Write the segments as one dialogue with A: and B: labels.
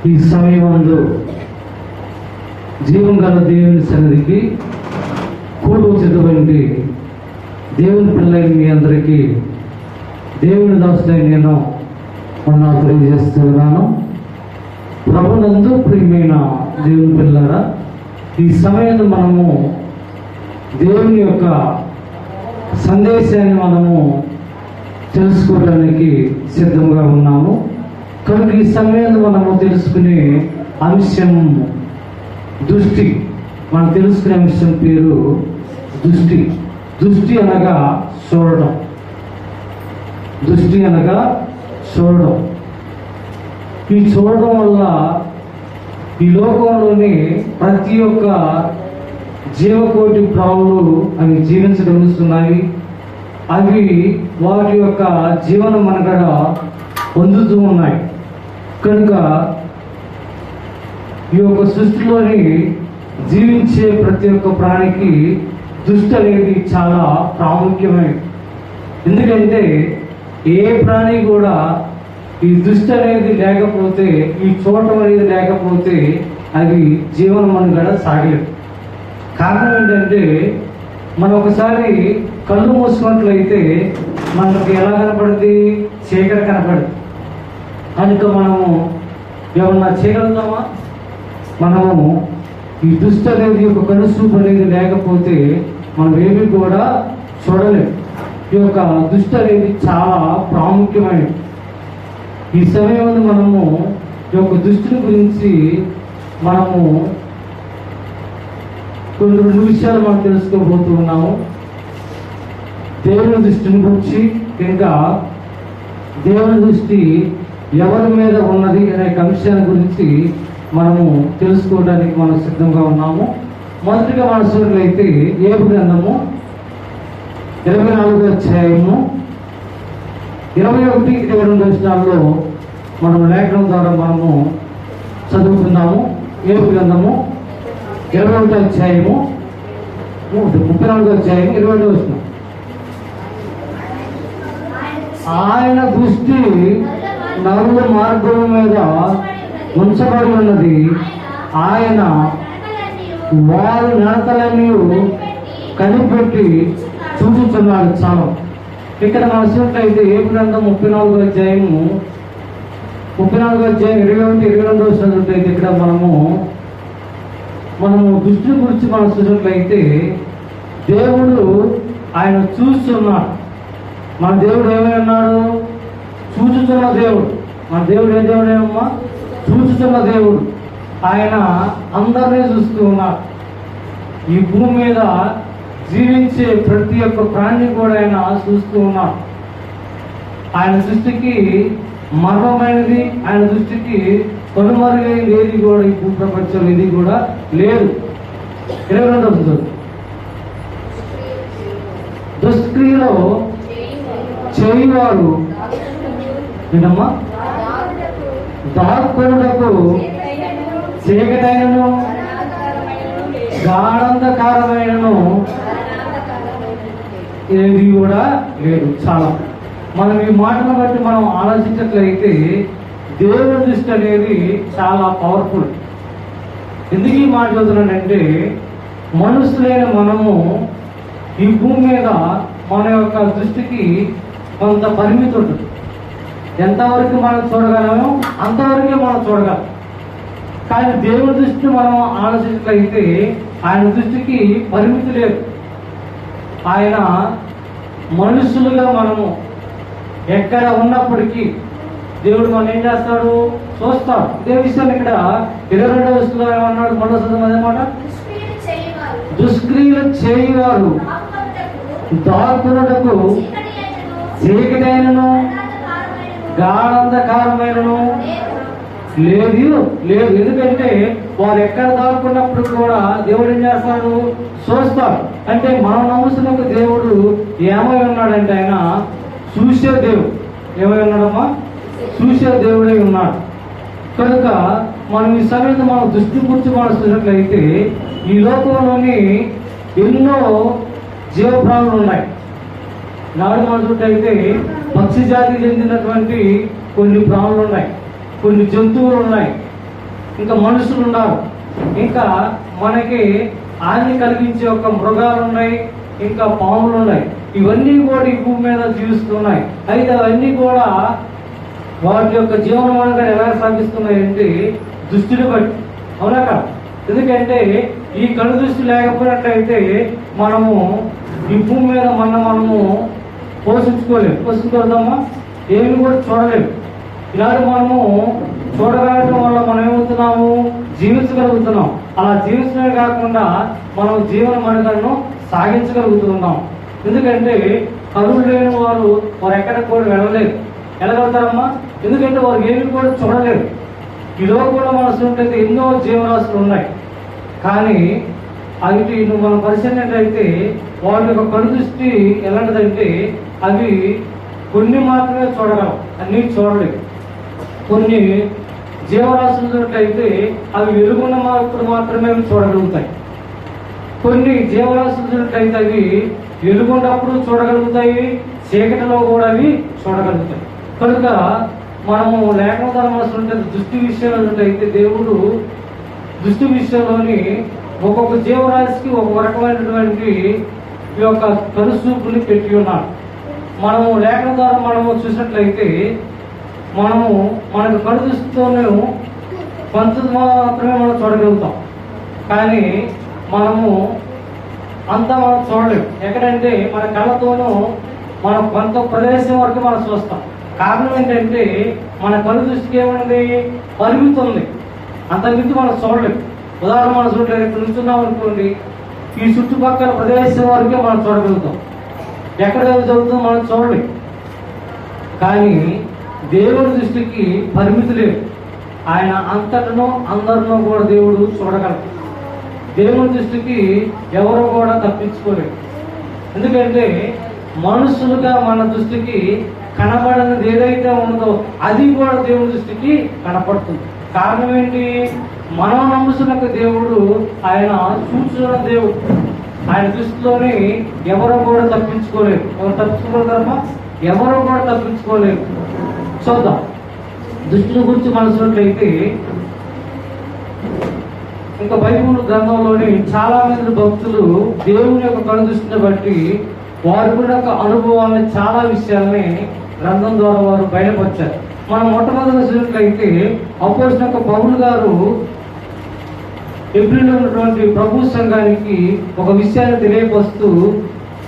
A: ఈ సమయంలో జీవం గల దేవుని సన్నిధికి కూడి వచ్చినటువంటి దేవుని పిల్లలైన మీ అందరికీ దేవుని దాసులైన నేను వందనాలు తెలియజేస్తున్నాను. ప్రభునందు ప్రియమైన దేవుని పిల్లలారా, ఈ సమయంలో మనము దేవుని యొక్క సందేశాన్ని మనము తెలుసుకోవడానికి సిద్ధంగా ఉన్నాము. కనుక ఈ సమయంలో మనము తెలుసుకునే అంశం దృష్టి. మనం తెలుసుకునే అంశం పేరు దృష్టి. దృష్టి అనగా చూడడం. దృష్టి అనగా చూడడం. ఈ చూడడం వల్ల ఈ లోకంలోని ప్రతి ఒక్క జీవకోటి ప్రాణులు అవి జీవించగలుగుతున్నాయి. అవి వాటి యొక్క జీవన మనుగడ పొందుతూ ఉన్నాయి. కనుక ఈ యొక్క సృష్టిలోని జీవించే ప్రతి ఒక్క ప్రాణికి దృష్టి అనేది చాలా ప్రాముఖ్యమైనది. ఎందుకంటే ఏ ప్రాణి కూడా ఈ దృష్టి అనేది లేకపోతే, ఈ చూడటం అనేది లేకపోతే అది జీవన మనుగడ సాగలేదు. కారణం ఏంటంటే, మనం ఒకసారి కళ్ళు మూసుకున్నట్లయితే మనకి ఎలా కనపడుతుంది? చీకటి కనపడుతుంది. కనుక మనము ఏమన్నా చేయగలుగుతామా? మనము ఈ దృష్టి అనేది ఒక కనుసూపు అనేది లేకపోతే మనం ఏమి కూడా చూడలేము. ఈ యొక్క దృష్టి అనేది చాలా ప్రాముఖ్యమైనది. ఈ సమయంలో మనము ఈ యొక్క దృష్టిని గురించి మనము కొన్ని రెండు విషయాలు మనం తెలుసుకోబోతూ ఉన్నాము. దేవుని దృష్టిని గురించి, ఇంకా దేవుని దృష్టి ఎవరి మీద ఉన్నది అనే అంశాన్ని గురించి మనము తెలుసుకోవడానికి మనం సిద్ధంగా ఉన్నాము. మొదటిగా మన చూడట్లయితే ఏబు గ్రంథము 24వ అధ్యాయము 21-22 వచనాల్లో మనం లేఖనం ద్వారా మనము చదువుతున్నాము. ఏబు గ్రంథము 21వ అధ్యాయము 34వ అధ్యాయం 22వ వచనం. ఆయన దృష్టి నరుల మార్గం మీద ఉంచబడి ఉన్నది. ఆయన వారి నడతలన్నీ కనిపెట్టి చూపుతున్నాడు. చాలా ఇక్కడ మనం చూసినట్లయితే ఏబు గ్రంథం 34వ అధ్యాయము 21-22 చదివినట్లయితే ఇక్కడ మనము దృష్టిని గురించి మనం చూసినట్లయితే దేవుడు ఆయన చూస్తున్నాడు. మన దేవుడు ఏమై ఉన్నాడు? చూచుతున్న దేవుడు. మన దేవుడు ఏ దేవుడేమమ్మా? చూచుతున్న దేవుడు. ఆయన అందరినీ చూస్తూ ఉన్నాడు. ఈ భూమి మీద జీవించే ప్రతి ఒక్క ప్రాణిని కూడా ఆయన చూస్తూ ఉన్నాడు. ఆయన దృష్టికి మర్మమైనది, ఆయన దృష్టికి కనుమరుగైనది ఏది కూడా ఈ భూ ప్రపంచంలో ఏది కూడా లేదు. 22వ దుష్క్రియలో చేయువాడు ఏంటమ్మా? దాక్కునకు చీకటైనను గాఢంధకారమైనను ఏది కూడా లేదు. చాలా మనం ఈ మాటను బట్టి మనం ఆలోచించినట్లయితే దేవుని దృష్టి అనేది చాలా పవర్ఫుల్. ఎందుకు ఈ మాట చదువుతున్నానంటే, మనుషులైన మనము ఈ భూమి మీద మన యొక్క దృష్టికి కొంత పరిమితి ఉంటుంది. ఎంతవరకు మనం చూడగలమో అంతవరకే మనం చూడగలం. కానీ దేవుని దృష్టిని మనం ఆలోచించినట్లయితే ఆయన దృష్టికి పరిమితి లేదు. ఆయన మనుషులుగా మనము ఎక్కడ ఉన్నప్పటికీ దేవుడు మనం ఏం చేస్తాడు? చూస్తాడు. ఇదే విషయాన్ని ఇక్కడ 22వ వచనంలో ఏమన్నాడు? మరో అదేమాట, దుష్క్రియలు చేయువారు దాక్కునకు చీకటైనను గాఢంధకారమైనను లేదు. ఎందుకంటే వారు ఎక్కడ దాక్కున్నప్పుడు కూడా దేవుడు ఏం చేస్తాడు? చూస్తాడు. అంటే మనం నమ్ముతున్న ఒక దేవుడు ఏమై ఉన్నాడంటే ఆయన చూసే దేవుడు. ఏమై ఉన్నాడమ్మా? చూసే దేవుడై ఉన్నాడు. కనుక మనం ఈ సమయంలో మనం దృష్టి గురించి మనం చూసినట్లయితే ఈ లోకంలోని ఎన్నో జీవప్రాణులు ఉన్నాయి. నాడు మనం చూసినట్లయితే పక్షి జాతికి చెందినటువంటి కొన్ని ప్రాణులు ఉన్నాయి, కొన్ని జంతువులు ఉన్నాయి. ఇంకా మనుషులు ఉన్నారు, ఇంకా మనకి హాని కలిగించే ఒక మృగాలు ఉన్నాయి, ఇంకా పాములు ఉన్నాయి. ఇవన్నీ కూడా ఈ భూమి మీద జీవిస్తున్నాయి. అయితే అవన్నీ కూడా వాటి యొక్క జీవనమానంగా ఎలా సాగిస్తున్నాయంటే దృష్టిని బట్టి. అవునా కాదు? ఎందుకంటే ఈ కళ్ళు దృష్టి లేకపోయినట్లయితే మనము ఈ భూమి మీద మనము పోషించుకోగలుగుతామా? ఏమి కూడా చూడలేము. ఇలాంటి మనము చూడగలగడం వల్ల మనం ఏమవుతున్నాము? జీవించగలుగుతున్నాం. అలా జీవించడమే కాకుండా మనం జీవన మనుగడను సాగించగలుగుతున్నాం. ఎందుకంటే కళ్ళు లేని వారు ఎక్కడికి కూడా వెళ్ళలేరు. వెళ్ళగలుగుతారమ్మా? ఎందుకంటే వారు ఏమి కూడా చూడలేరు. ఈలో కూడా మనసు ఉంటే ఎన్నో జీవరాశులు ఉన్నాయి, కానీ అవి నువ్వు మనం పరిశీలినట్లయితే వాటి యొక్క కళ్ళు దృష్టి ఎలాంటిదంటే అవి కొన్ని మాత్రమే చూడగలవు, అన్నీ చూడలేవు. కొన్ని జీవరాశులైతే అవి వెలుగున్న మార్పులు మాత్రమే చూడగలుగుతాయి. కొన్ని జీవరాశులైతే అవి వెలుగున్నప్పుడు చూడగలుగుతాయి, చీకటిలో కూడా అవి చూడగలుగుతాయి. కనుక మనము లేఖన ధర్మాలు ఉంటే దృష్టి విషయంలో అయితే దేవుడు దృష్టి విషయంలోని ఒక్కొక్క జీవరాశికి ఒక్కొక్క రకమైనటువంటి ఈ యొక్క కనుసూపుని పెట్టి ఉన్నాడు. మనము లేఖన ద్వారా మనము చూసినట్లయితే మనకు కను దృష్టితోనే కొంత మాత్రమే మనం చూడగలుగుతాం, కానీ మనము అంతా మనం చూడలేము. ఎక్కడంటే మన కళ్ళతోనూ మనం కొంత ప్రదేశం వరకు మనం చూస్తాం. కారణం ఏంటంటే మన కను దృష్టికి ఏమైంది? పరిమితుంది, అంత మించి మనం చూడలేము. ఉదాహరణ మనం చూడలేదు, ఇక్కడ నుంచున్నాం అనుకోండి, ఈ చుట్టుపక్కల ప్రదేశం వరకే మనం చూడగలుగుతాం. ఎక్కడ జరుగుతుందో మనం చూడలేము. కానీ దేవుడి దృష్టికి పరిమితి లేదు. ఆయన అంతటను అందరినో కూడా దేవుడు చూడగలరు. దేవుడి దృష్టికి ఎవరు కూడా తప్పించుకోలేరు. ఎందుకంటే మనుషులుగా మన దృష్టికి కనబడనిది ఏదైతే ఉందో అది కూడా దేవుడి దృష్టికి కనపడుతుంది. కారణం ఏంటి? మనం నమ్ముతున్న దేవుడు ఆయన చూస్తున్న దేవుడు. ఆయన దృష్టిలోని ఎవరు కూడా తప్పించుకోలేరు. ఎవరు తప్పించుకోగలరమ్మా? ఎవరు కూడా తప్పించుకోలేరు. చూద్దాం. దృష్టిని గురించి మనసున్నట్లయితే ఇంకా బైబిల్ గ్రంథంలోని చాలా మంది భక్తులు దేవుని యొక్క కను దృష్టిని బట్టి వారి కూడా ఒక అనుభవాన్ని, చాలా విషయాల్ని గ్రంథం ద్వారా వారు బయటపరిచారు. మనం మొట్టమొదటి చూసినట్లయితే అపోస్తలుడైన పౌలు గారు ఎబ్రిలో ఉన్నటువంటి ప్రభు సంఘానికి ఒక విషయాన్ని తెలియపరుస్తూ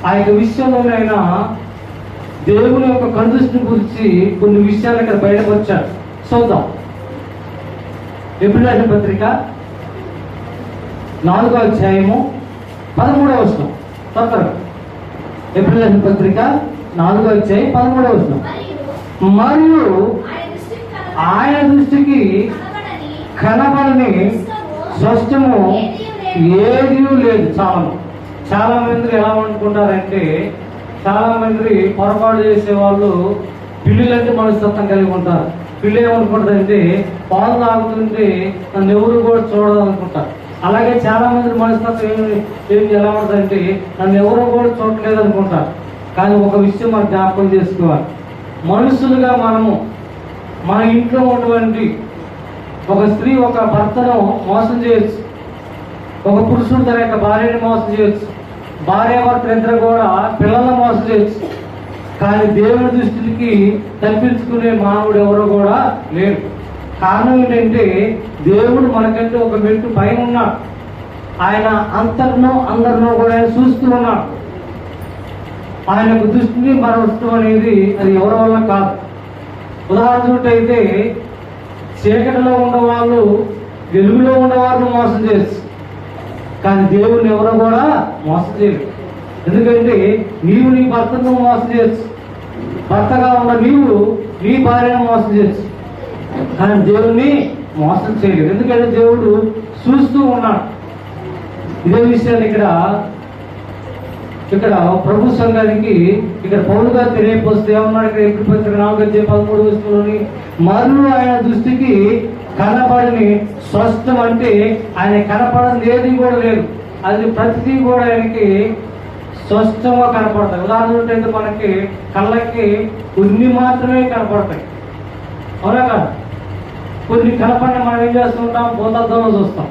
A: ఆ యొక్క విషయంలోనే ఆయన దేవుని యొక్క కను దృష్టిని గురించి కొన్ని విషయాలు ఇక్కడ బయటపరిచారు. చూద్దాం. ఎబ్రిల పత్రిక 4వ అధ్యాయము 13వ వచనం. త్వరగా ఎబ్రిల పత్రిక 4వ అధ్యాయం 13వ వచనం. మరియు ఆయన దృష్టికి కనబడని స్పష్టము ఏదీ లేదు. చాలా మంది ఎలా అనుకుంటారంటే, చాలా మంది పొరపాటు చేసే వాళ్ళు పిల్లులంటే మనస్తత్వం కలిగి ఉంటారు. పిల్లి ఏమనుకుంటారంటే పాలు తాగుతుంటే నన్ను ఎవరు కూడా చూడాలనుకుంటారు. అలాగే చాలా మంది మనస్తత్వం ఏమి ఎలా ఉంటుందంటే నన్ను ఎవరు కూడా చూడలేదు అనుకుంటారు. కానీ ఒక విషయం మనం జ్ఞాపకం చేసుకోవాలి. మనుషులుగా మన ఇంట్లో ఉన్నటువంటి ఒక స్త్రీ ఒక భర్తను మోసం చేయొచ్చు, ఒక పురుషుడు తన యొక్క భార్యని మోసం చేయొచ్చు, భార్య భర్త ఇద్దరు కూడా పిల్లలను మోసం చేయొచ్చు. కానీ దేవుని దృష్టికి తప్పించుకునే మానవుడు ఎవరో కూడా లేడు. కారణం ఏంటంటే దేవుడు మనకంటే ఒక మెట్టు పైన ఉన్నాడు. ఆయన అందరినో కూడా ఆయన చూస్తూ ఉన్నాడు. ఆయన యొక్క దృష్టిని మరవడం అనేది అది ఎవరి వల్ల కాదు. ఉదాహరణకైతే చీకటిలో ఉన్నవాళ్ళు వెలుగులో ఉన్నవారిని మోసం చేయొచ్చు, కానీ దేవుని ఎవరో కూడా మోసం చేయలేదు. ఎందుకంటే నీవు నీ భర్తను మోసం చేయొచ్చు, భర్తగా ఉన్న నీవు నీ భార్యను మోసం చేయొచ్చు, కానీ దేవుణ్ణి మోసం చేయలేదు. ఎందుకంటే దేవుడు చూస్తూ ఉన్నాడు. ఇదే విషయాన్ని ఇక్కడ ప్రభు సంఘానికి ఇక్కడ పౌలు గారు తెలియపోస్తే ఏమన్నాడు? ఇక్కడ ఎప్పుడు పత్రిక 4:13 మరియు ఆయన దృష్టికి కనపడని స్పష్టం అంటే ఆయన కనపడని ఏది కూడా లేదు. అది ప్రతిదీ కూడా ఆయనకి స్పష్టంగా కనపడతాయి. ఉదాహరణకు మనకి కళ్ళకి కొన్ని మాత్రమే కనపడతాయి. అవునా కాదు? కొన్ని కనపడిన మనం ఏం చేస్తుంటాం, భూతద్దంలో చూస్తాం.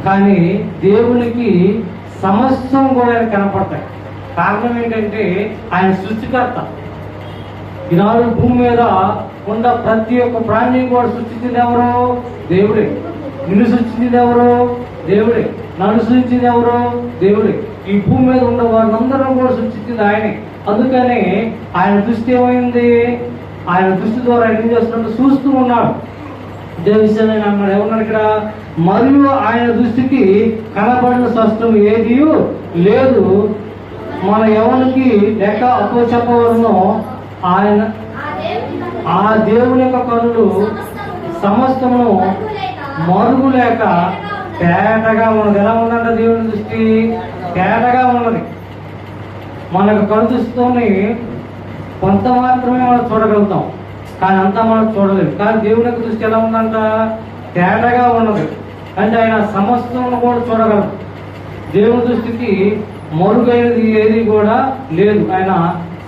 A: కానీ దేవునికి సమస్తం కూడా ఆయన కనపడతాయి. కారణం ఏంటంటే ఆయన సృష్టికర్త. ఈనాడు భూమి మీద ఉన్న ప్రతి ఒక్క ప్రాణిని కూడా సృష్టించింది ఎవరు? దేవుడే. నిన్ను సృష్టించింది ఎవరు? దేవుడే. నన్ను సృష్టించింది ఎవరు? దేవుడే. ఈ భూమి మీద ఉన్న వారినందరూ కూడా సృష్టించింది ఆయనే. అందుకని ఆయన దృష్టి ఏమైంది? ఆయన దృష్టి ద్వారా ఆయన ఏం చేస్తున్నట్టు చూస్తూ ఉన్నాడు. ఇదే విషయాన్ని అన్నాడు. ఏమన్నాడు ఇక్కడ? మరియు ఆయన దృష్టికి కనబడిన స్పష్టం ఏది లేదు, మన ఎవరికి లెక్క అప్పు చెప్పవలను. ఆయన ఆ దేవుని యొక్క కనులు సమస్తమును మరుగులేక తేటగా ఉన్నది. ఎలా ఉందంట దేవుని దృష్టి? తేటగా ఉన్నది. మనకు కను దృష్టితోని కొంత మాత్రమే మనం చూడగలుగుతాం, కానీ అంతా మనం చూడలేము. కానీ దేవుని యొక్క దృష్టి ఎలా ఉందంట? తేటగా ఉన్నది. అంటే ఆయన సమస్తం కూడా చూడగలరు. దేవుని దృష్టికి మరుగైనది ఏది కూడా లేదు. ఆయన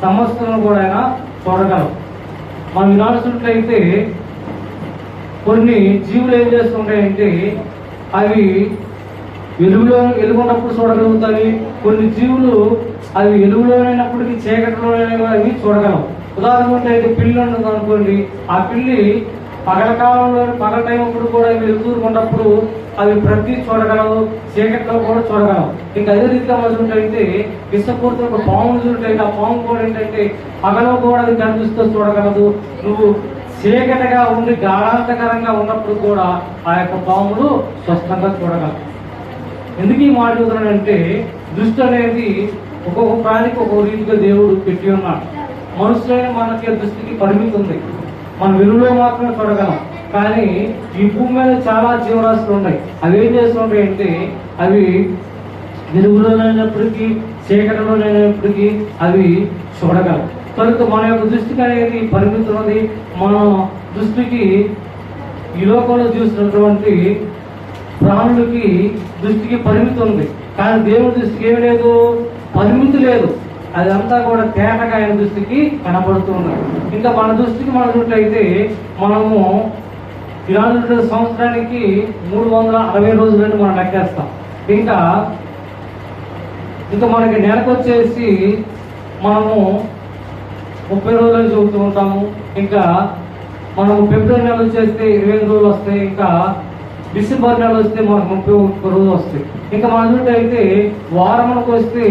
A: సమస్తం కూడా ఆయన చూడగలరు. మనం వినాల్సినట్లయితే కొన్ని జీవులు ఏం చేస్తుంటాయంటే అవి వెలుగున్నప్పుడు చూడగలుగుతాయి. కొన్ని జీవులు అవి వెలుగులోనైనప్పటికీ చీకటిలోనైనా అవి చూడగలవు. ఉదాహరణకు అయితే పిల్లి ఉంటుంది అనుకోండి. ఆ పిల్లి పగల కాలంలో పగల టైం అప్పుడు కూడా వెలుగుతున్నప్పుడు అవి ప్రతి చూడగలవు, చీకట్లో కూడా చూడగలవు. ఇంకా అదే రీతిగా చూసినట్టయితే విషపూర్తి ఒక పాము చూసినట్టయితే ఆ పాము కూడా ఏంటంటే పగలో కూడా అది కనిపిస్తూ చూడగలదు. నువ్వు చీకటిగా ఉండి గాఢాంతకరంగా ఉన్నప్పుడు కూడా ఆ యొక్క పాములు స్పష్టంగా చూడగలవు. ఎందుకు ఈ మాట చూద్దానంటే దృష్టి అనేది ఒక్కొక్క ప్రాణికి ఒక్కొక్క రీతిగా దేవుడు పెట్టి ఉన్నాడు. మనుషులైన మనకి దృష్టికి పరిమితి ఉంది. మనం వెలుగులో మాత్రమే చూడగలం. కానీ ఈ భూమి మీద చాలా జీవరాశులు ఉన్నాయి. అవి ఏం చేస్తుంటాయి అంటే అవి వెలుగులోనైనప్పటికీ చీకటిలోనైనప్పటికీ అవి చూడగలం. కనుక మన యొక్క దృష్టికి అనేది పరిమితి ఉన్నది. మన దృష్టికి ఈ లోకంలో చూసినటువంటి ప్రాణులకి దృష్టికి పరిమితి ఉంది. కానీ దేవుడి దృష్టికి ఏమి లేదు, పరిమితి లేదు. అదంతా కూడా తేటగా ఆయన దృష్టికి కనపడుతూ ఉన్నది. ఇంకా మన దృష్టికి మనం చూసినట్లయితే మనము ఇలాంటి సంవత్సరానికి 360 రోజులని మనం లెక్కేస్తాం. ఇంకా మనకి నెలకు వచ్చేసి మనము 30 రోజులని చూస్తూ ఉంటాము. ఇంకా మనము ఫిబ్రవరి నెల వచ్చేస్తే 25 రోజులు వస్తాయి. ఇంకా డిసెంబర్ నెల వస్తే మనకు 31 రోజులు వస్తాయి. ఇంకా మన చూడైతే వారంకి వస్తే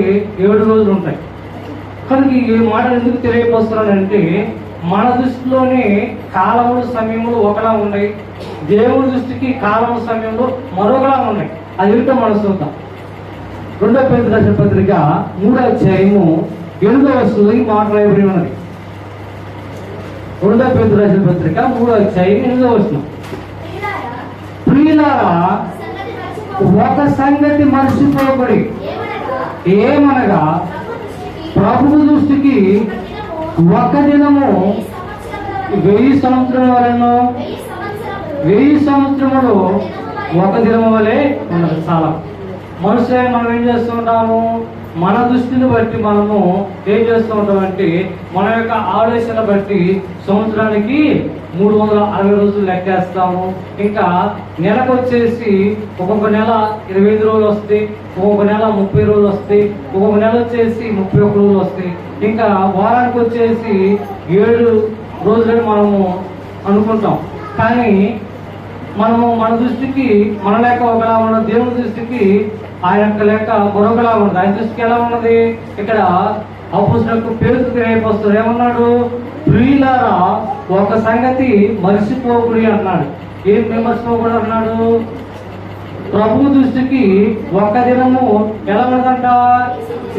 A: 7 రోజులు ఉంటాయి. కనుక ఈ మాటలు ఎందుకు తెలియపరుస్తున్నానంటే మన దృష్టిలోనే కాలములు సమయములు ఒకలా ఉన్నాయి, దేవుడి దృష్టికి కాలము సమయంలో మరొకలా ఉన్నాయి. అది ఏమిటో మనం చూద్దాం. 2 పేతురు రాసిన పత్రిక 3వ అధ్యాయము 8వ వచనంలో ఈ మాట రాయబడి ఉన్నది. 2 పేతురు రాసిన పత్రిక 3వ అధ్యాయం 8వ వచనం. ప్రియులారా, ఒక సంగతి మర్చిపోబడి ఏమనగా ప్రభువు దృష్టికి ఒక దినము 1000 సంవత్సరం వలెను, 1000 సంవత్సరములు ఒక దినము వలె ఉన్నది. చాలా మనుషులే మనం ఏం చేస్తూ ఉంటాము, మన దృష్టిని బట్టి మనము ఏం చేస్తూ ఉంటామంటే మన యొక్క ఆలోచన బట్టి సంవత్సరానికి 360 రోజులు లెక్కేస్తాము. ఇంకా నెలకు వచ్చేసి ఒక్కొక్క నెల 25 రోజులు వస్తాయి, ఒక్కొక్క నెల 30 రోజులు వస్తాయి, ఒక్కొక్క నెల వచ్చేసి 31 రోజులు వస్తాయి. ఇంకా వారానికి వచ్చేసి 7 రోజులని మనము అనుకుంటాం. కానీ మనము మన దృష్టికి మన లెక్క ఒకలా ఉన్న, దేవుని దృష్టికి ఆయన యొక్క లెక్క మరొకలా ఉన్నది. ఆయన దృష్టికి ఎలా ఉన్నది? ఇక్కడ అపోస్తలుడు పేతురు తెలియపరుస్తాడు. ఏమన్నాడు? ప్రియులారా, ఒక సంగతి మర్చిపోకుడి అన్నాడు. ఏం మర్చిపోకూడదు అన్నాడు? ప్రభు దృష్టికి ఒక దినము ఎలా ఉన్నదంట?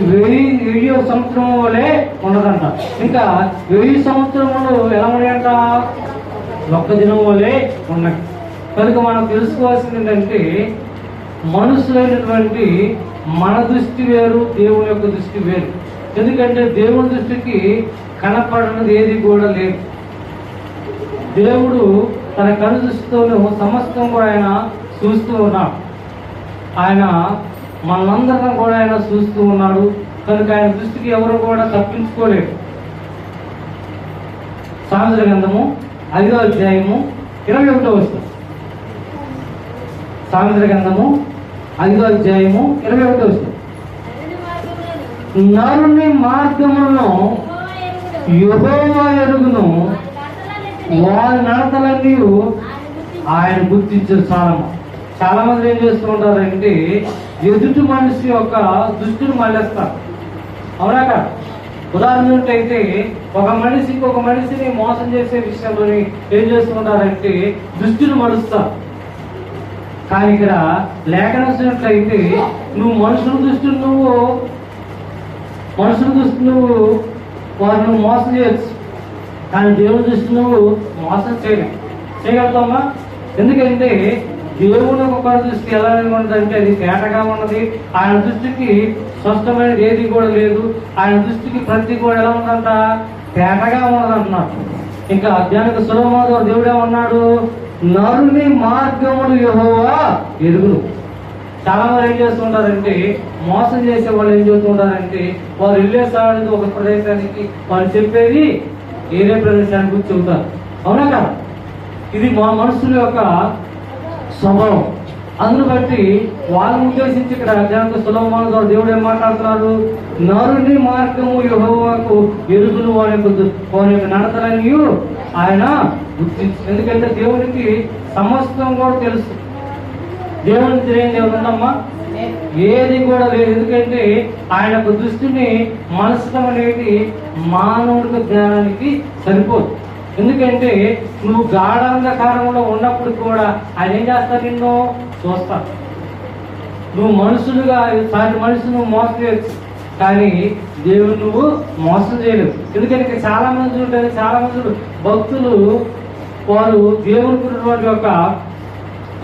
A: 1000 సంవత్సరము వలె ఉన్నదంట. ఇంకా 1000 సంవత్సరములు ఎలా ఉన్నాయంట? ఒక్క దినం వలె ఉన్నాయి. కనుక మనం తెలుసుకోవాల్సింది ఏంటంటే మనుషులైనటువంటి మన దృష్టి వేరు, దేవుని యొక్క దృష్టి వేరు. ఎందుకంటే దేవుని దృష్టికి కనపడనది ఏది కూడా లేదు. దేవుడు తన కను దృష్టితోనూ సమస్తం కూడా ఆయన చూస్తూ ఉన్నాడు. ఆయన మనందరం కూడా ఆయన చూస్తూ ఉన్నాడు. కనుక ఆయన దృష్టికి ఎవరు కూడా తప్పించుకోలేరు. సామెతల గ్రంథము 5వ అధ్యాయము 21వ వచనం. సామెతల గ్రంథము 5వ అధ్యాయము 21వ వచనం. నరుని మార్గములను యెహోవా ఎరుగును, వారి నడతలన్నీ ఆయన గుర్తించిన సారము. చాలా మంది ఏం చేస్తూ ఉంటారంటే ఎదుటి మనిషి యొక్క దృష్టిని మళ్ళేస్తారు. అవునా కదా? ఉదాహరణ అయితే ఒక మనిషి ఇంకొక మనిషిని మోసం చేసే విషయంలోని ఏం చేస్తుంటారంటే దృష్టిని మలుస్తారు. కానీ ఇక్కడ లేఖనం వచ్చినట్లయితే నువ్వు మనుషుల దృష్టిని వారిని మోసం చేయొచ్చు, కానీ దేవుని దృష్టి నువ్వు మోసం చేయగలుగుతామా? ఎందుకంటే దేవుని ఒక దృష్టి ఎలా ఉన్నదంటే అది తేటగా ఉన్నది. ఆయన దృష్టికి స్పష్టమైనది ఏది కూడా లేదు. ఆయన దృష్టికి ప్రతి కూడా ఎలా ఉందంట? తేటగా ఉన్నదంటున్నాడు. ఇంకా అధ్యానికి సొలొమోను దేవుడే ఉన్నాడు, నరుని మార్గములు యెహోవా ఎరుగును. చాలా మంది ఏం చేస్తుంటారంటే మోసం చేసే వాళ్ళు ఏం చేస్తుంటారంటే వారు వెళ్ళేసాడు ఒక ప్రదేశానికి, వాళ్ళు చెప్పేది వేరే ప్రదేశానికి గురించి చెబుతారు. అవునా కదా? ఇది మా మనుషుల యొక్క స్వభావం. అందును బట్టి వాళ్ళని ఉద్దేశించి ఇక్కడ అధ్యాయంలో సొలొమోను ద్వారా దేవుడు ఏం మాట్లాడుతున్నారు? నరుని మార్గము యెహోవాకు ఎరుగును, వారి యొక్క నడతలన్నీ ఆయన గుర్తించు. ఎందుకంటే దేవునికి సమస్తం కూడా తెలుసు. దేవునికి తెలియని దేవుడు ఉందమ్మా? ఏది కూడా లేదు. ఎందుకంటే ఆయన యొక్క దృష్టిని మనసుతం అనేది మానవుడికి జ్ఞానానికి సరిపోదు. ఎందుకంటే నువ్వు గాఢాంధకారంలో ఉన్నప్పుడు కూడా ఆయన ఏం చేస్తారు? నిన్ను చూస్తాడు. నువ్వు మనుషులుగా సాటి మనిషి నువ్వు మోసం చేయొచ్చు, కానీ దేవుడు నువ్వు మోసం చేయలేవు. ఎందుకంటే చాలా మంది ఉంటారు, చాలా మంది భక్తులు వారు దేవునికి ఉన్నటువంటి యొక్క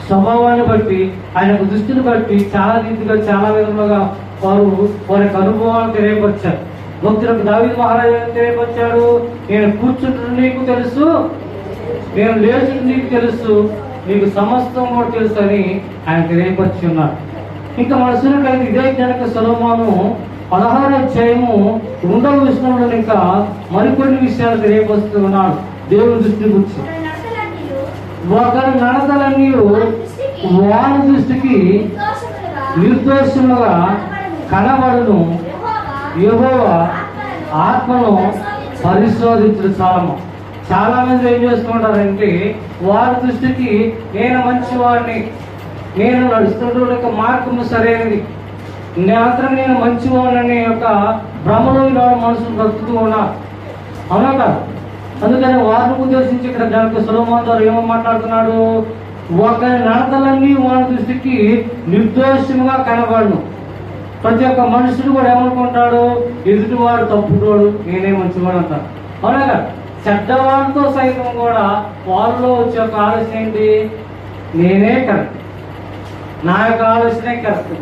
A: స్వభావాన్ని బట్టి ఆయన యొక్క దృష్టిని బట్టి చాలా రీతిగా చాలా విధములుగా వారి యొక్క అనుభవాలు తెలియపరిచారు. భక్తులకు దావీదు మహారాజు తెలియపరిచాడు, నేను కూర్చుంటున్న నీకు తెలుసు, నేను లేచుంటు నీకు తెలుసు, నీకు సమస్తం కూడా తెలుసు అని ఆయన తెలియపరిచి ఉన్నారు. ఇంకా మన చూసినట్లయితే ఇదే జనక సొలొమోను 16వ అధ్యాయము 2వ వచనంలో ఇంకా మరికొన్ని విషయాలు తెలియపరుస్తూ ఉన్నాడు దేవుని దృష్టి గురించి. ఒకరి నడతలన్నీ వారి దృష్టికి నిర్దోషములుగా కనబడును, యెహోవా ఆత్మను పరిశోధించడం సారము. చాలా మంది ఏం చేస్తుంటారంటే వారి దృష్టికి నేను మంచివాడిని, నేను నడుస్తున్న మార్గము సరైనది, మాత్రం నేను మంచివాడిని యొక్క భ్రమలో ఇలాంటి మనుషులు బ్రతుకుతూ ఉన్నారు. అవునా కాదు? అందుకని వారిని ఉద్దేశించి ఇక్కడ జనక సొలొమోను ద్వారా ఏమో మాట్లాడుతున్నాడు? ఒకరి నడతలన్నీ వారి దృష్టికి నిర్దోషముగా కనబడును. ప్రతి ఒక్క మనుషుడు కూడా ఏమనుకుంటాడు? ఎదుటివాడు తప్పుడోడు, నేనే మంచివాడు అంటారు. అవునా కదా? చెడ్డవాడితో సైతం కూడా వాళ్ళలో వచ్చే ఒక ఆలోచన ఏంటి? నేనే కరెక్ట్, నా యొక్క ఆలోచనే కరెక్ట్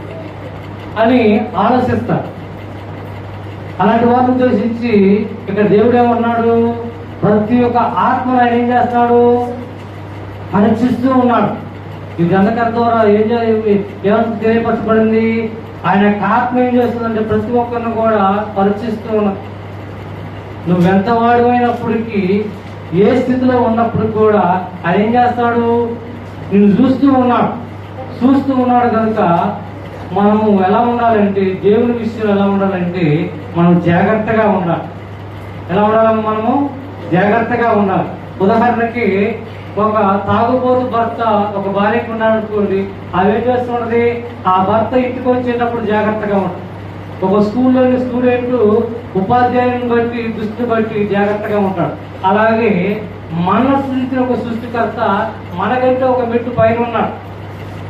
A: అని ఆలోచిస్తారు. అలాంటి వారిని ఉద్దేశించి ఇక్కడ దేవుడు ఏమన్నాడు? ప్రతి ఒక్క ఆత్మను ఆయన ఏం చేస్తున్నాడు? పరీక్షిస్తూ ఉన్నాడు. ఈ గ్రంథకర్త ద్వారా ఏమని తెలియపరచబడింది? ఆయన యొక్క ఆత్మ ఏం చేస్తుందంటే ప్రతి ఒక్కరిని కూడా పరీక్షిస్తూ ఉన్నాడు. నువ్వెంత వాడు అయినప్పటికీ, ఏ స్థితిలో ఉన్నప్పుడు కూడా ఆయన ఏం చేస్తాడు? నిన్ను చూస్తూ ఉన్నాడు కనుక మనము ఎలా ఉండాలంటే, దేవుని విషయంలో ఎలా ఉండాలంటే మనం జాగ్రత్తగా ఉండాలి. ఎలా ఉండాలి? మనము జాగ్రత్తగా ఉండాలి. ఉదాహరణకి ఒక తాగుబోతు భర్త ఒక భార్యకు ఉన్నాడు అనుకోండి, అవి ఏం చేస్తున్నది? ఆ భర్త ఇంటికి వచ్చేటప్పుడు జాగ్రత్తగా ఉంటుంది. ఒక స్కూల్లోని స్టూడెంట్ ఉపాధ్యాయుని బట్టి దృష్టిని బట్టి జాగ్రత్తగా ఉంటాడు. అలాగే మన సృష్టించిన ఒక సృష్టికర్త మనకంటే ఒక మెట్టు పైన ఉన్నాడు.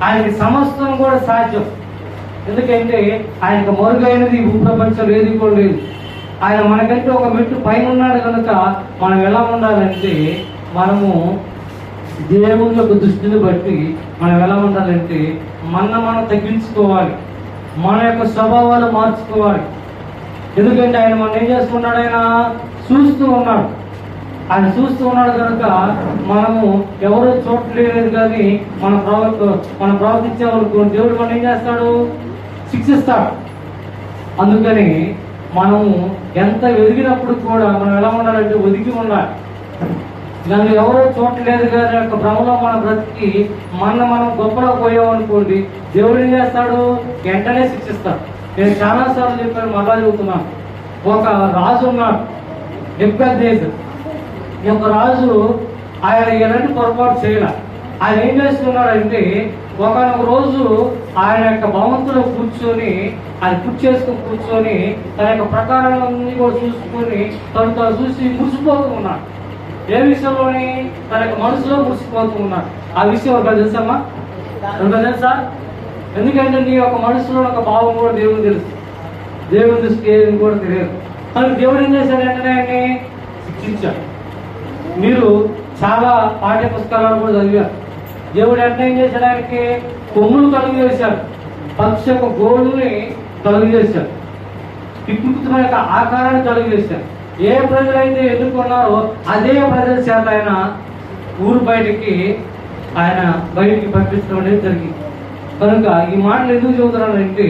A: ఆయనకి సమస్తం కూడా సాధ్యం. ఎందుకంటే ఆయనకు మరుగైనది భూప్రపంచం ఏది కూడా లేదు. ఆయన మనకంటే ఒక మెట్టు పైన ఉన్నాడు కనుక మనం ఎలా ఉండాలంటే, మనము దేవుని యొక్క దృష్టిని బట్టి మనం ఎలా ఉండాలంటే మనం తగ్గించుకోవాలి, మన యొక్క స్వభావాలు మార్చుకోవాలి. ఎందుకంటే ఆయన మనం ఏం చేస్తున్నాడు? ఆయన చూస్తూ ఉన్నాడు. ఆయన చూస్తూ ఉన్నాడు కనుక మనము ఎవరో చూడలేదు, కానీ మనం ప్రవర్తించే వాళ్ళకు దేవుడు మనం ఏం చేస్తాడు? శిక్షిస్తాడు. అందుకని మనము ఎంత ఎదిగినప్పుడు కూడా మనం ఎలా ఉండాలంటే ఒదిగి ఉండాలి. నన్ను ఎవరో చూడలేదు కానీ యొక్క భ్రమలో మన బ్రతికి మనం గొప్పలో పోయామనుకోండి, దేవుడు ఏం చేస్తాడు? వెంటనే శిక్షిస్తాడు. నేను చాలాసార్లు చెప్పాను, మళ్ళా చెబుతున్నాను. ఒక రాజు ఉన్నాడు, నెబుకద్నెజరు. ఈ యొక్క రాజు ఆయన ఎలాంటి పొరపాటు చేయాల. ఆయన ఏం చేస్తున్నాడంటే, ఒకనొక రోజు ఆయన యొక్క భవంతులో కూర్చొని, ఆయన కూర్చొని తన యొక్క ప్రకారాలన్నీ కూడా చూసుకొని తను చూసి మురిసిపోతూ ఉన్నాడు. ఏ విషయంలోని? తన యొక్క మనసులో మురిసిపోతూ ఉన్నాడు. ఆ విషయం ఒక తెలుసమ్మా, తెలుసా? ఎందుకంటే నీ యొక్క మనసులో ఒక భావం కూడా దేవుడు తెలుసు, దేవుని దృష్టికి ఏది కూడా తెలియదు. కానీ దేవుడు ఏం చేశాడు? వెంటనే ఆయన్ని శిక్షించాడు. మీరు చాలా పాఠ్య పుస్తకాలను కూడా చదివారు. దేవుడు వెంటనే ఏం చేశాడు? ఆయనకి కొమ్ములు కలుగు చేశాడు, పక్షి యొక్క గోళ్ళని కలుగు చేశాడు, వికృతమైన యొక్క ఆకారాన్ని కలుగు చేశాడు. ఏ ప్రజలైతే ఎన్నుకున్నారో అదే ప్రజల చేత ఆయన ఊరు బయటికి పంపించడం అనేది జరిగింది. కనుక ఈ మాటలు ఎందుకు చెబుతున్నానంటే,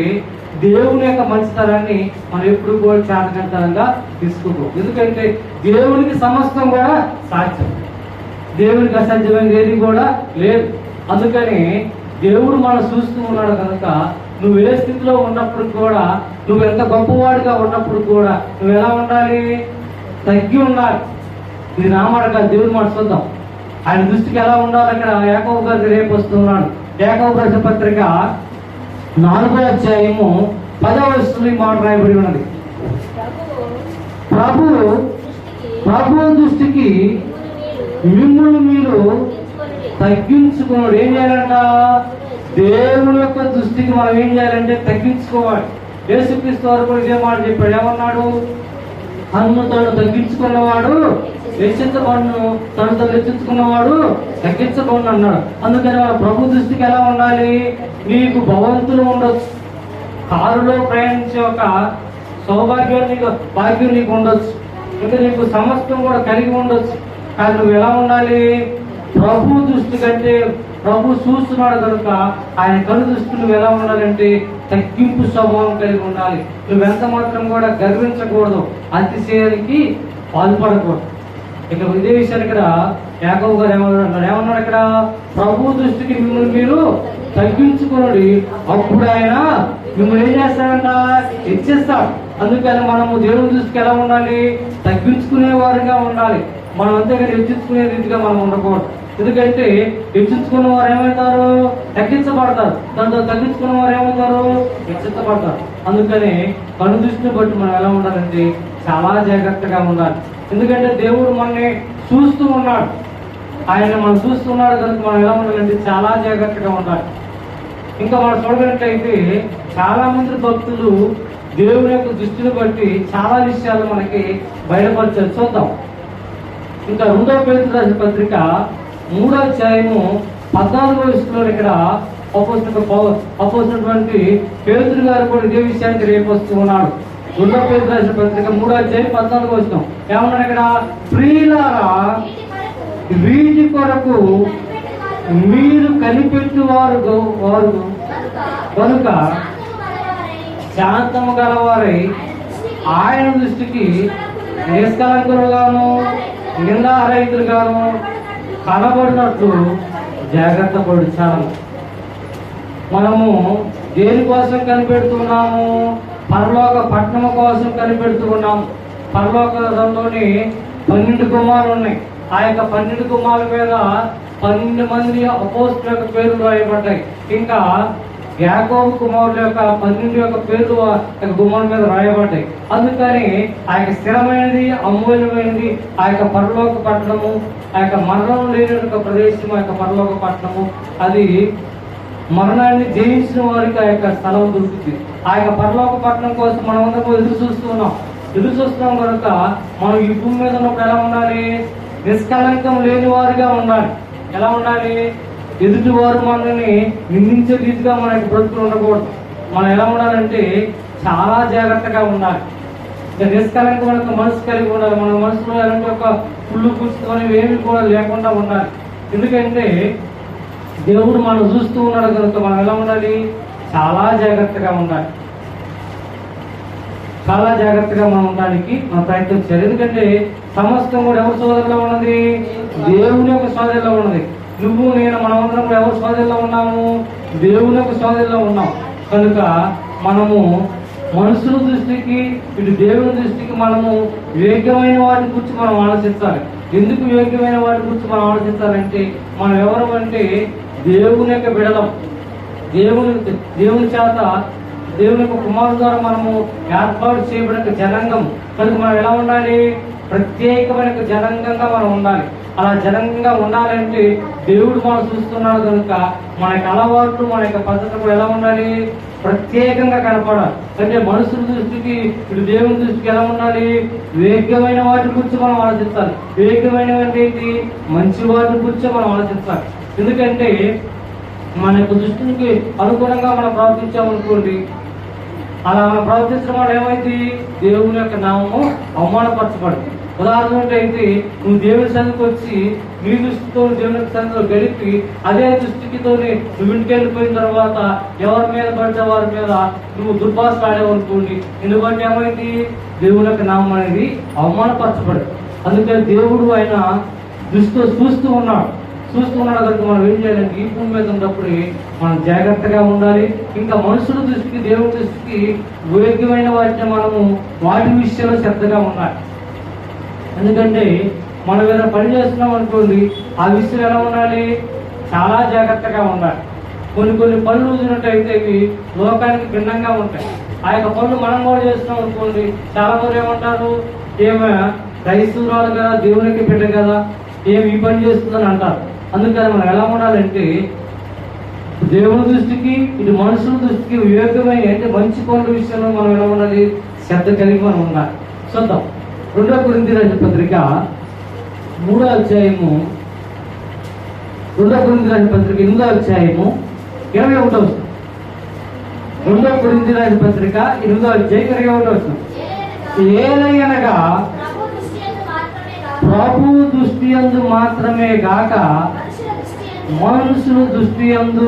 A: దేవుని యొక్క మంచితనాన్ని మనం ఎప్పుడు కూడా చాటకంతరంగా తీసుకోకూడదు. ఎందుకంటే దేవునికి సమస్తం కూడా సాధ్యం, దేవునికి అసాధ్యమైనది ఏది కూడా లేదు. అందుకని దేవుడు మనం చూస్తూ ఉన్నాడు కనుక నువ్వు ఏ స్థితిలో ఉన్నప్పుడు కూడా, నువ్వు ఎంత గొప్పవాడిగా ఉన్నప్పుడు కూడా నువ్వు ఎలా ఉండాలి? తగ్గి ఉండాలి. ఇది నా మాట కాదు, దేవుని మాట చూద్దాం. ఆయన దృష్టికి ఎలా ఉండాలి? అక్కడ యాకోబు గారు రేపు వస్తున్నాడు. యాకోబు రాసిన పత్రిక 4వ అధ్యాయము 10వ వచనంలో ఈ మాట రాయబడి ఉన్నది. ప్రభు దృష్టికి మిమ్మల్ని మీరు తగ్గించుకోవాలి. ఏం చేయాలంట? దేవుని యొక్క దృష్టికి మనం ఏం చేయాలంటే తగ్గించుకోవాలి. యేసుక్రీస్తు వారు కూడా ఇదే మాట చెప్పాడు. ఏమన్నాడు? తను తగ్గించుకున్నవాడు హెచ్చించబడును, తను హెచ్చించుకున్నవాడు తగ్గించబడును అన్నాడు. అందుకని మన ప్రభు దృష్టికి ఎలా ఉండాలి? నీకు భవంతులు ఉండొచ్చు, కారులో ప్రయాణించే ఒక భాగ్యం నీకు ఉండొచ్చు, ఇంకా నీకు సమస్తం కూడా కలిగి ఉండొచ్చు. కానీ నువ్వు ఎలా ఉండాలి? ప్రభు దృష్టి కంటే ప్రభు చూస్తున్నాడు కనుక ఆయన కను దృష్టి నువ్వు ఎలా ఉండాలంటే తగ్గింపు స్వభావం కలిగి ఉండాలి. నువ్వెంత మాత్రం కూడా గర్వించకూడదు, అతిశయానికి పాల్పడకూడదు. ఇక్కడ ఇదే విషయాన్ని ఇక్కడ యాకోబు గారు ఏమన్నాడు? ఇక్కడ ప్రభు దృష్టికి మిమ్మల్ని మీరు తగ్గించుకోండి, అప్పుడు ఆయన మిమ్మల్ని ఏం చేస్తాడంట? హెచ్చిస్తాడు. అందుకని మనము దేవుని దృష్టికి ఎలా ఉండాలి? తగ్గించుకునే వారిగా ఉండాలి. మనం అంతేగాని హెచ్చించుకునే రీతిగా మనం ఉండకూడదు. ఎందుకంటే హెచ్చించుకున్న వారు ఏమవుతారు? తగ్గించబడతారు. దాంతో తగ్గించుకున్న వారు ఏమవుతారు? హెచ్చించబడతారు. అందుకని కను దృష్టిని బట్టి మనం ఎలా ఉండాలంటే చాలా జాగ్రత్తగా ఉండాలి. ఎందుకంటే దేవుడు మనల్ని చూస్తూ ఉన్నాడు, ఆయన మనం చూస్తున్నాడు కనుక మనం ఎలా ఉండాలంటే చాలా జాగ్రత్తగా ఉండాలి. ఇంకా మనం చూడగలిగినట్లయితే చాలా మంది భక్తులు దేవుని యొక్క దృష్టిని బట్టి చాలా విషయాలు మనకి బయటపరిచారు. చూద్దాం. ఇంకా 2వ పేతురు రాసిన పత్రిక 3వ అధ్యాయము 14వ వచనంలో ఇక్కడ అపోజినటువంటి పేతురు గారు కూడా ఇదే విషయానికి రేపు వస్తూ ఉన్నాడు. 2వ పేతురు రాసిన పత్రిక 3వ అధ్యాయం 14వ వచనం ఏమన్నాడు? ఇక్కడ ప్రియులారా, వీటి కొరకు మీరు కనిపెట్టువారు కనుక శాంతము గలవారై ఆయన దృష్టికి నిష్కలంకులుగాను నిందారహితులుగాను కనబడినట్లు జాగ్రత్త పడుచాము. మనము దేనికోసం కనిపెడుతున్నాము? పరలోక పట్టణము కోసం కనిపెడుతున్నాము. పరలోకంలోని 12 గుమ్మాలు ఉన్నాయి. ఆ యొక్క 12 గుమ్మాల మీద 12 మంది అపోస్తలుల యొక్క పేర్లు రాయబడ్డాయి. ఇంకా యాకోబు కుమారుల యొక్క 12 యొక్క పేర్లు గుమ్మం మీద రాయబడ్డాయి. అందుకని ఆ యొక్క స్థిరమైనది, అమూల్యమైనది ఆ యొక్క పరలోక పట్టణము, ఆ యొక్క మరణం లేని ప్రదేశం, ఆ యొక్క పరలోక పట్టణము, అది మరణాన్ని జయించిన వారికి ఆ యొక్క స్థలం దొరుకుతుంది. ఆ యొక్క పరలోక పట్టణం కోసం మనం అందరూ ఎదురు చూస్తున్నాం కనుక మనం ఈ భూమి మీద ఉన్నప్పుడు ఎలా ఉండాలి? నిష్కలంకం లేని వారిగా ఉండాలి. ఎలా ఉండాలి? ఎదుటి వారు మనల్ని నిందించే రీతిగా మనకి బ్రతుకులు ఉండకూడదు. మనం ఎలా ఉండాలంటే చాలా జాగ్రత్తగా ఉండాలి. నిష్కలంకమైన మనసు కలిగి ఉండాలి. మన మనసులో ఎలాంటి ఒక పుల్లు పుచ్చుకొని ఏమి కూడా లేకుండా ఉండాలి. ఎందుకంటే దేవుడు మనం చూస్తూ ఉన్నాడు కనుక మనం ఎలా ఉండాలి? చాలా జాగ్రత్తగా ఉండాలి. చాలా జాగ్రత్తగా మనం ఉండడానికి మనం ప్రయత్నం చేయాలి. ఎందుకంటే సమస్తం కూడా ఎవరి సోదరులో ఉన్నది? దేవుని యొక్క సోదరులో ఉన్నది. నువ్వు నేను మనమందరం కూడా ఎవరి సోదరులో ఉన్నాము? దేవుని యొక్క సోదరులో ఉన్నాం. కనుక మనము మనుషుల దృష్టికి ఇటు దేవుని దృష్టికి మనము యోగ్యమైన వాటి గురించి మనం ఆలోచించాలి. ఎందుకు యోగ్యమైన వాటి గురించి మనం ఆలోచించాలంటే మనం ఎవరు అంటే దేవుని యొక్క బిడలం. దేవుని చేత దేవుని యొక్క కుమారుడు ద్వారా మనము ఏర్పాటు చేయబడిన జనాంగం. కనుక మనం ఎలా ఉండాలి? ప్రత్యేకమైన జనాంగంగా మనం ఉండాలి. అలా జనంగా ఉండాలంటే దేవుడు మనం చూస్తున్నాడు కనుక మన యొక్క అలవాట్లు మన యొక్క పద్ధతులు ఎలా ఉండాలి? ప్రత్యేకంగా కనపడాలి. అంటే మనుషుల దృష్టికి ఇటు దేవుని దృష్టికి ఎలా ఉండాలి? వేగమైన వాటి గురించి మనం ఆలోచించాలి. వేగమైనవి ఏంటి? మంచి వాటి గురించి మనం ఆలోచించాలి. ఎందుకంటే మన యొక్క దృష్టికి అనుగుణంగా మనం ప్రవర్తించామనుకోండి, అలా మనం ప్రవర్తించడం వల్ల ఏమైంది? దేవుని యొక్క నామము అవమానపరచబడింది. ఉదాహరణకి అయితే నువ్వు దేవుని సన్నిధికి వచ్చి నీ దృష్టితో దేవుని సన్నిధిలో గడిపి అదే దృష్టికితోనే నువ్వు ఇంటికి వెళ్ళిపోయిన తర్వాత ఎవరి మీద పడితే వారి మీద నువ్వు దుర్భాషలు ఆడేవనుకోండి, ఎందుకంటే ఏమైంది? దేవుని యొక్క నామం అనేది అవమానపరచబడింది. అందుకని దేవుడు ఆయన దృష్టితో చూస్తూ ఉన్నాడు కనుక మనం ఏం చేయాలంటే ఈ భూమి మీద ఉన్నప్పుడు మనం జాగ్రత్తగా ఉండాలి. ఇంకా మనుషుల దృష్టికి దేవుని దృష్టికి యోగ్యమైన వాటిని మనము వాటి విషయంలో శ్రద్ధగా ఉండాలి. ఎందుకంటే మనం ఏదైనా పని చేస్తున్నాం అనుకోండి, ఆ విషయం ఎలా ఉండాలి? చాలా జాగ్రత్తగా ఉండాలి. కొన్ని పనులు చూసినట్టయితే ఇవి లోకానికి భిన్నంగా ఉంటాయి. ఆ యొక్క పనులు మనం కూడా చేస్తున్నాం అనుకోండి, చాలా మంది ఏమంటారు? ఏమైనా క్రైస్తవురాలు కదా, దేవునికి బిడ్డ కదా, ఏమి ఈ పని చేస్తుందని అంటారు. అందుకని మనం ఎలా ఉండాలంటే దేవుని దృష్టికి ఇటు మనుషుల దృష్టికి వివేకమైన అంటే మంచి పనుల విషయంలో మనం ఎలా ఉండాలి? శ్రద్ధ కలిగి మనం ఉండాలి. చూద్దాం. 2 కొరింథీ రాసిన పత్రిక 3వ అధ్యాయము 2 కొరింథీ రాసిన పత్రిక 8వ అధ్యాయము 21వ వచనం. 2 కొరింథీ రాసిన పత్రిక 8వ అధ్యాయం 21వ వచనం. ఏలయనగా ప్రభు దృష్టి యందు మాత్రమే గాక మనుషుల దృష్టి యందు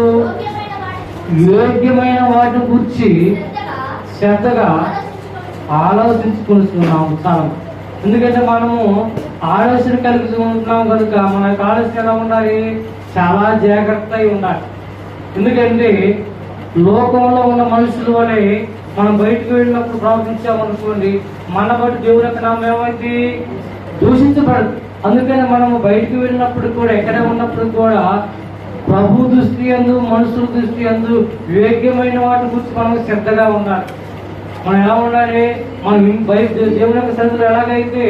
A: యోగ్యమైన వాటి గురించి శ్రద్ధగా ఆలోచించుకుంటున్నాము. చాలా ఎందుకంటే మనము ఆలోచన కలిగి ఉంటున్నాం కనుక మన యొక్క ఆలోచన ఎలా ఉండాలి? చాలా జాగ్రత్తగా ఉండాలి. ఎందుకంటే లోకంలో ఉన్న మనుషుల వలె మనం బయటకు వెళ్ళినప్పుడు ప్రవర్తించామనుకోండి, మన బట్టి దేవుని యొక్క నామం ఏమైంది? దూషించబడదు. అందుకని మనము బయటకు వెళ్ళినప్పుడు కూడా ఎక్కడ ఉన్నప్పుడు కూడా ప్రభు దృష్టి యందు మనుషుల దృష్టి యందు వివేక్యమైన వాటి గురించి మనం శ్రద్ధగా ఉండాలి. మనం ఎలా ఉండాలి? మనం బయట దేవుని యొక్క సన్నిధిలో ఎలాగైతే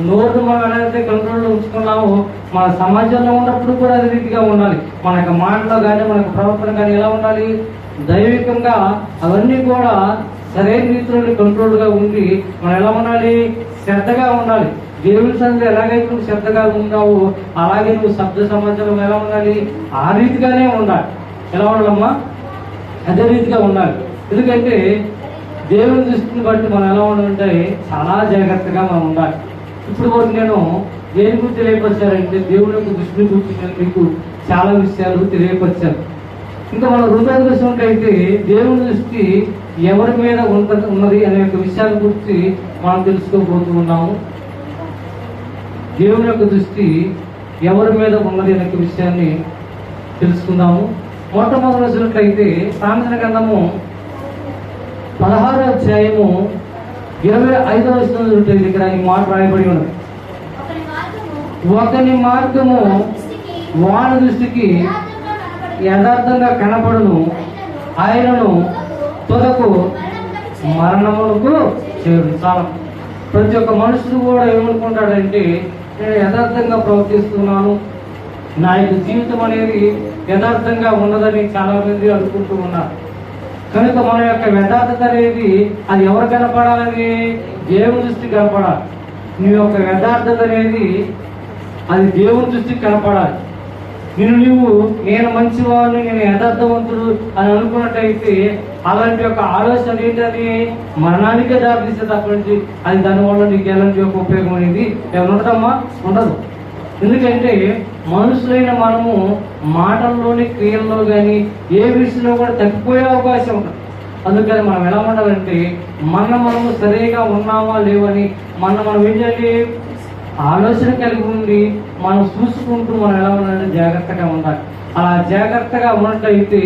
A: నోరు మనం ఎలాగైతే కంట్రోల్లో ఉంచుకున్నామో మన సమాజంలో ఉన్నప్పుడు కూడా అదే రీతిగా ఉండాలి. మన యొక్క మాటలో కానీ మన యొక్క ప్రవర్తన కానీ ఎలా ఉండాలి? దైవికంగా అవన్నీ కూడా సరైన రీతిలో కంట్రోల్గా ఉండి మనం ఎలా ఉండాలి? శ్రద్ధగా ఉండాలి. దేవుని సన్నిధిలో ఎలాగైతే నువ్వు శ్రద్ధగా ఉన్నావు అలాగే నువ్వు శబ్ద సమాచారం ఎలా ఉండాలి? ఆ రీతిగానే ఉండాలి. ఎలా ఉండాలమ్మా? అదే రీతిగా ఉండాలి. ఎందుకంటే దేవుని దృష్టిని బట్టి మనం ఎలా ఉండాలంటే చాలా జాగ్రత్తగా మనం ఉండాలి. ఇప్పుడు వరకు నేను దేని గురించి తెలియపరిచానంటే దేవుని యొక్క దృష్టిని గురించి నేను మీకు చాలా విషయాలు తెలియపరిచాను. ఇంకా మనం 2వ దృష్టి అయితే దేవుని దృష్టి ఎవరి మీద ఉన్నది అనే యొక్క విషయాల గురించి మనం తెలుసుకోబోతూ ఉన్నాము. దేవుని యొక్క దృష్టి ఎవరి మీద ఉన్నది అనే విషయాన్ని తెలుసుకుందాము. మొట్టమొదటి సామెతల గ్రంథము 16వ అధ్యాయము 25వ వచనం ఇక్కడ ఈ మాట రాయబడి ఉన్నది. ఒకని మార్గము వాని దృష్టికి యథార్థంగా కనపడును, ఆయనను తుదకు మరణములకు చేరు. చాలా ప్రతి ఒక్క మనుషుడు కూడా ఏమనుకుంటాడంటే నేను యథార్థంగా ప్రవర్తిస్తున్నాను, నా యొక్క జీవితం అనేది యథార్థంగా ఉన్నదని చాలా మంది అనుకుంటూ ఉన్నారు. కనుక మన యొక్క యథార్థత అనేది అది ఎవరు కనపడాలని? దేవుని దృష్టికి కనపడాలి. నీ యొక్క యథార్థత అనేది అది దేవుని దృష్టికి కనపడాలి. నేను మంచివాడిని, నేను యథార్థవంతుడు అని అనుకున్నట్టయితే అలాంటి యొక్క ఆలోచన ఏంటని మరణానికే దారితీస్తే తప్పండి. అది దానివల్ల నీకు ఎలాంటి యొక్క ఉపయోగం అనేది ఏమైనా ఉండదమ్మా? ఉండదు. ఎందుకంటే మనుషులైన మనము మాటల్లోని క్రియల్లో కానీ ఏ విషయంలో కూడా తప్పిపోయే అవకాశం ఉంటుంది. అందుకని మనం ఎలా ఉండాలంటే మనము సరిగా ఉన్నామా లేవని మనం ఏం చేయాలి? ఆలోచన కలిగి ఉండి మనం చూసుకుంటూ మనం ఎలా ఉండాలంటే జాగ్రత్తగా ఉండాలి. అలా జాగ్రత్తగా ఉన్నట్టయితే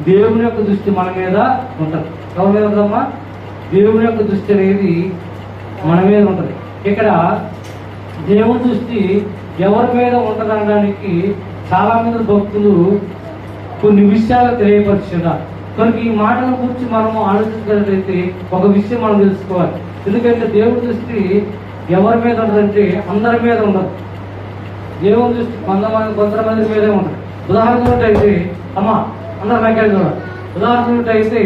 A: దేవుని యొక్క దృష్టి మన మీద ఉంటుంది. ఎవరి మీద ఉందమ్మా? దేవుని యొక్క దృష్టి అనేది మన మీద ఉంటుంది. ఇక్కడ దేవుని దృష్టి ఎవరి మీద ఉంటుంది అనడానికి చాలా మంది భక్తులు కొన్ని విషయాలు తెలియపరుచున్నారు. కనుక ఈ మాటల గురించి మనము ఆలోచించినట్లయితే ఒక విషయం మనం తెలుసుకోవాలి. ఎందుకంటే దేవుని దృష్టి ఎవరి మీద ఉంటుందంటే అందరి మీద ఉండదు. దేవుని దృష్టి కొంతమంది మీదే ఉంటుంది. ఉదాహరణ అయితే అమ్మ అందరు నాకే చూడాలి. ఉదాహరణ అయితే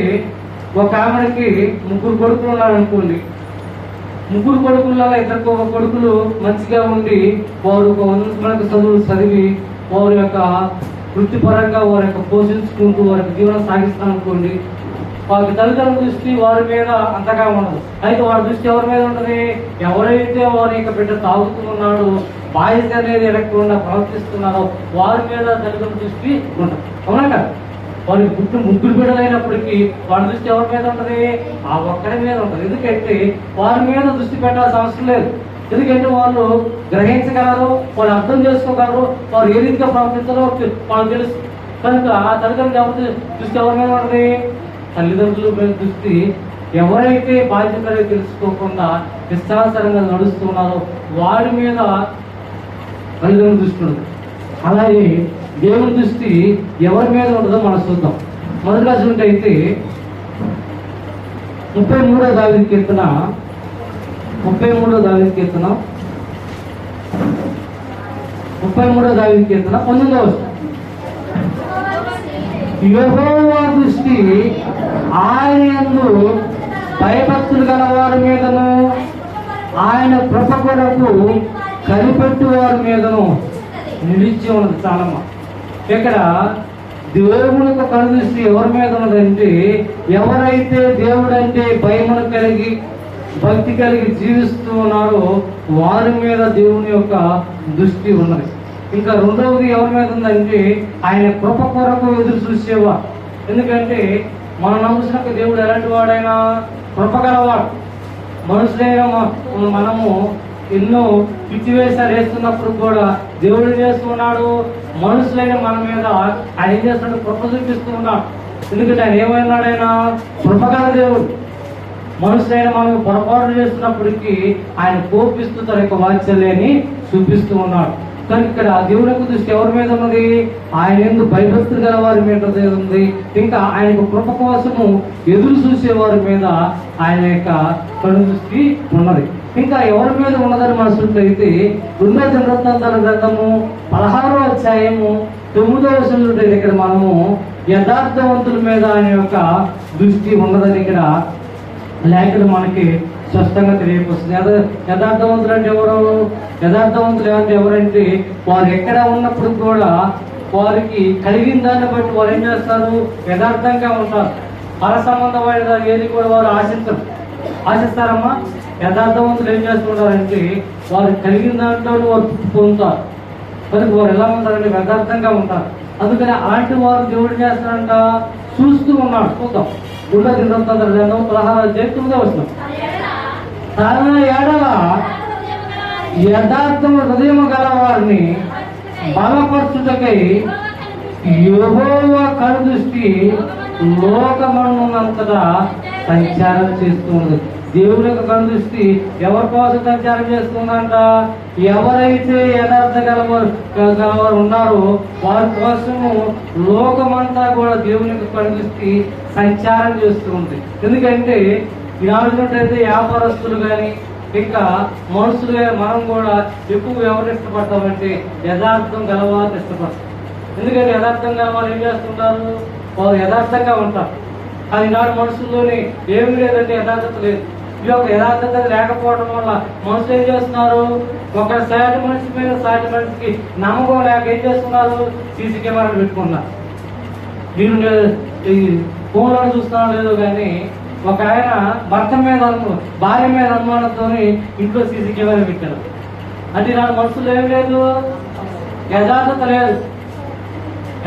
A: ఒక ఆమెకి 3 కొడుకులు ఉన్నారనుకోండి. 3 కొడుకులలో 2 కొడుకులు మంచిగా ఉండి వారు ఒక ఉన్నతమైన చదువులు చదివి వారి యొక్క వృత్తిపరంగా వారి యొక్క పోషించుకుంటూ వారి యొక్క జీవనం సాగిస్తారనుకోండి. వారి తల్లిదండ్రుల దృష్టి వారి మీద అంతగా ఉండదు. అయితే వారి దృష్టి ఎవరి మీద ఉంటుంది? ఎవరైతే వారి యొక్క బిడ్డ తాగుతున్నాడో, బాధ్యత అనేది ఎలక్ట్కుండా ప్రవర్తిస్తున్నారో వారి మీద తల్లిదండ్రుల దృష్టి ఉంటుంది. అవునా కదా? వారికి పుట్టిన 3 బిడ్డలైనప్పటికీ వారి దృష్టి ఎవరి మీద ఉంటుంది? ఆ ఒక్కడి మీద ఉంటుంది. ఎందుకంటే వారి మీద దృష్టి పెట్టాల్సిన అవసరం లేదు. ఎందుకంటే వాళ్ళు గ్రహించగలరు, వాళ్ళు అర్థం చేసుకోగలరు, వారు ఏ రీతిగా ప్రవర్తించాలో వాళ్ళు తెలుసు. కనుక ఆ తల్లిదండ్రులు ఎవరి దృష్టి ఎవరి మీద ఉంటుంది? తల్లిదండ్రుల మీద దృష్టి ఎవరైతే బాధ్యతలు తెలుసుకోకుండా ఇష్టానుసారంగా నడుస్తున్నారో వారి మీద తల్లిదండ్రుల దృష్టి ఉంటుంది. అలాగే దేవుని దృష్టి ఎవరి మీద ఉంటుందో మనం చూద్దాం. మొదటిగా చూసినట్టయితే 33వ దావీదు కీర్తన 19వ దావీదు కీర్తన 19వ వచనం. యెహోవా దృష్టి ఆయన యందు భయభక్తులు గల వారి మీదను ఆయన కృప కొరకు కనిపెట్టు వారి మీదను నిలిచి ఉన్నది. చాలమ్మా, ఇక్కడ దేవుని యొక్క కనుదృష్టి ఎవరి మీద ఉన్నదంటే ఎవరైతే దేవుడు అంటే భయమును కలిగి భక్తి కలిగి జీవిస్తూ ఉన్నారో వారి మీద దేవుని యొక్క దృష్టి ఉన్నది. ఇంకా రెండవది ఎవరి మీద ఉందంటే ఆయన కృప కొరకు ఎదురు చూసేవా. ఎందుకంటే మనం నమ్ముసిన దేవుడు ఎలాంటి వాడైనా కృపగలవాడు. మనుషులైన మనము ఎన్నో పిచ్చివేషాలు వేస్తున్నప్పుడు కూడా దేవుడు ఏం చేస్తున్నాడు? మనుషులైన మన మీద ఆయన ఏం చేస్తున్నాడు? కృప చూపిస్తూ ఉన్నాడు. ఎందుకంటే ఆయన ఏమైనాడు? ఆయన కృపగల దేవుడు. మనుషులైన మనం పొరపాటు చేస్తున్నప్పటికీ ఆయన కోపిస్తూ తన యొక్క వాత్సల్యాన్ని చూపిస్తూ ఉన్నాడు. కానీ ఇక్కడ దేవుని యొక్క దృష్టి ఎవరి మీద ఉన్నది? ఆయన ఎందుకు భయభక్తులు గల వారి మీద ఉంది. ఇంకా ఆయన కృప కోసము ఎదురు చూసే వారి మీద ఆయన యొక్క కను దృష్టి ఉన్నది. ఇంకా ఎవరి మీద ఉన్నదని మన చూసినట్లయితే 2వ దినవృత్తాంతాల గ్రంథము 16వ అధ్యాయము 9వ వచనంలో ఇక్కడ మనము యథార్థవంతుల మీద ఆయన యొక్క దృష్టి ఉన్నదని ఇక్కడ లేఖలు మనకి స్పష్టంగా తెలియపరుస్తుంది. యథార్థవంతులు అంటే ఎవరు? యథార్థవంతులు అంటే ఎవరంటే వారు ఎక్కడ ఉన్నప్పుడు కూడా వారికి కలిగిన దాన్ని బట్టి వారు ఏం చేస్తారు? యథార్థంగా ఉంటారు. పర సంబంధమైన ఏది కూడా వారు ఆశిస్తారమ్మా. యథార్థవంతులు ఏం చేస్తుంటారంటే వారు కలిగిన దాంట్లో వారు పొందుతారు. కనుక వారు ఎలా ఉంటారంటే యథార్థంగా ఉంటారు. అందుకని అలాంటి వారు దేవుడు చేస్తారంట చూస్తూ ఉన్నాడు. చూద్దాం. 2వ దినవృత్తాంతాల గ్రంథం 16వ అధ్యాయం 9వ వచనం. తన ఎడల యథార్థము హృదయము గల వారిని బలపరచుటకై యెహోవా కనుదృష్టి లోకమంతటా సంచారం చేస్తూ ఉన్నది. దేవుని యొక్క కనుదృష్టి ఎవరి కోసం సంచారం చేస్తుందంట? ఎవరైతే యథార్థ గలవారు ఉన్నారో వారి కోసము లోకమంతా కూడా దేవుని యొక్క కనుదృష్టి సంచారం చేస్తూ ఉంది. ఎందుకంటే ఈనాడున్నట్టయితే వ్యాపారస్తులు కానీ ఇంకా మనుషులు మనం కూడా ఎక్కువ ఎవరిని ఇష్టపడతామంటే యథార్థం గలవారిని ఇష్టపడతాం. ఎందుకంటే యథార్థం గలవారు ఏం చేస్తుంటారు? వారు యథార్థంగా ఉంటారు. అది ఈనాడు మనుషుల్లోని ఏమి లేదంటే యథార్థత లేదు. ఈ యొక్క యథార్థత లేకపోవడం వల్ల మనుషులు ఏం చేస్తున్నారు? ఒక సాటి మనిషి మీద సాటి మనిషికి నమ్మకం లేక ఏం చేస్తున్నారు? సీసీ కెమెరాలు పెట్టుకున్నారు. నేను ఈ ఫోన్లో చూస్తున్నాను లేదో కానీ ఒక ఆయన భార్య మీద అనుమానంతో ఇంట్లో సీసీ కెమెరా పెట్టారు. అంటే నా మనుషులు ఏం లేదు, యథార్థత లేదు.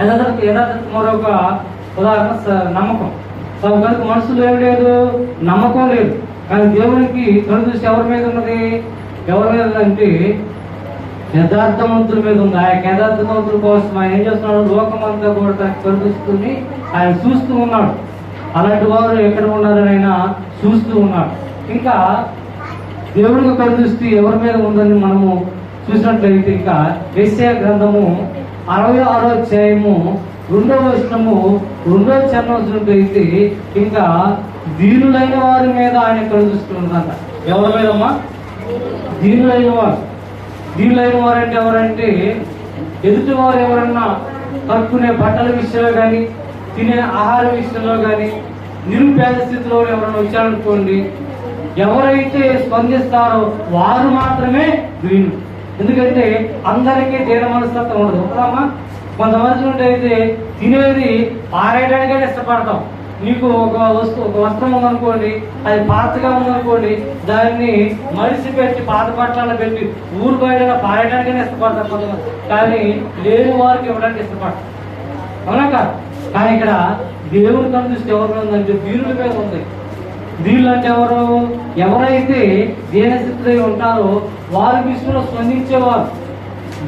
A: యథార్థత మరొక ఉదాహరణ నమ్మకం. కనుక మనుషులు ఏం లేదు, నమ్మకం లేదు. కానీ దేవునికి కళ్ళు దృష్టి ఎవరి మీద ఉన్నది? ఎవరి మీద అంటే యథార్థవంతుల మీద ఉంది. ఆయన యథార్థవంతుల కోసం ఆయన ఏం చేస్తున్నాడు? లోకమంతా కూడా కలుస్తుంది, ఆయన చూస్తూ ఉన్నాడు. అలాంటి వారు ఎక్కడ ఉన్నారని ఆయన చూస్తూ ఉన్నాడు. ఇంకా దేవుడికి కలుదృష్టి ఎవరి మీద ఉందని మనము చూసినట్లయితే ఇంకా యెషయా గ్రంథము 66వ అధ్యాయము 2వ వచనము 2వ చరణం చూసినట్లయితే ఇంకా దీనులైన వారి మీద ఆయన కలుదృష్టి ఉందంట. ఎవరి మీదమ్మా? దీనులైన వారు. దీనులైన వారు అంటే ఎవరంటే ఎదుటి వారు ఎవరన్నా కట్టుకునే బట్టల విషయంలో కానీ, తినే ఆహార విషయంలో కానీ, నిరుపేద స్థితిలో ఎవరైనా వచ్చారనుకోండి, ఎవరైతే స్పందిస్తారో వారు మాత్రమే దీనులు. ఎందుకంటే అందరికీ దీన మనస్తత్వం ఉండదు. ఒకదమ్మా కొంతమంది అయితే తినేది పారేయడానికైనా ఇష్టపడతాం. నీకు ఒక వస్త్రం ఉందనుకోండి, అది పాతగా ఉందనుకోండి, దాన్ని మడిసి పెట్టి పాత బట్టలను పెట్టి ఊరు బయట పారేయడానికైనా ఇష్టపడతారు కొంతమంది. కానీ లేని వారికి ఇవ్వడానికి ఇష్టపడతారు. అవునా కాదు? కానీ ఇక్కడ దేవుని కనుదృష్టి ఎవరి ఉందంటే దీనుల మీద ఉంది. దీనులు అంటే ఎవరు? ఎవరైతే దీనస్థితిలో ఉంటారో వారి విషయంలో స్పందించేవారు,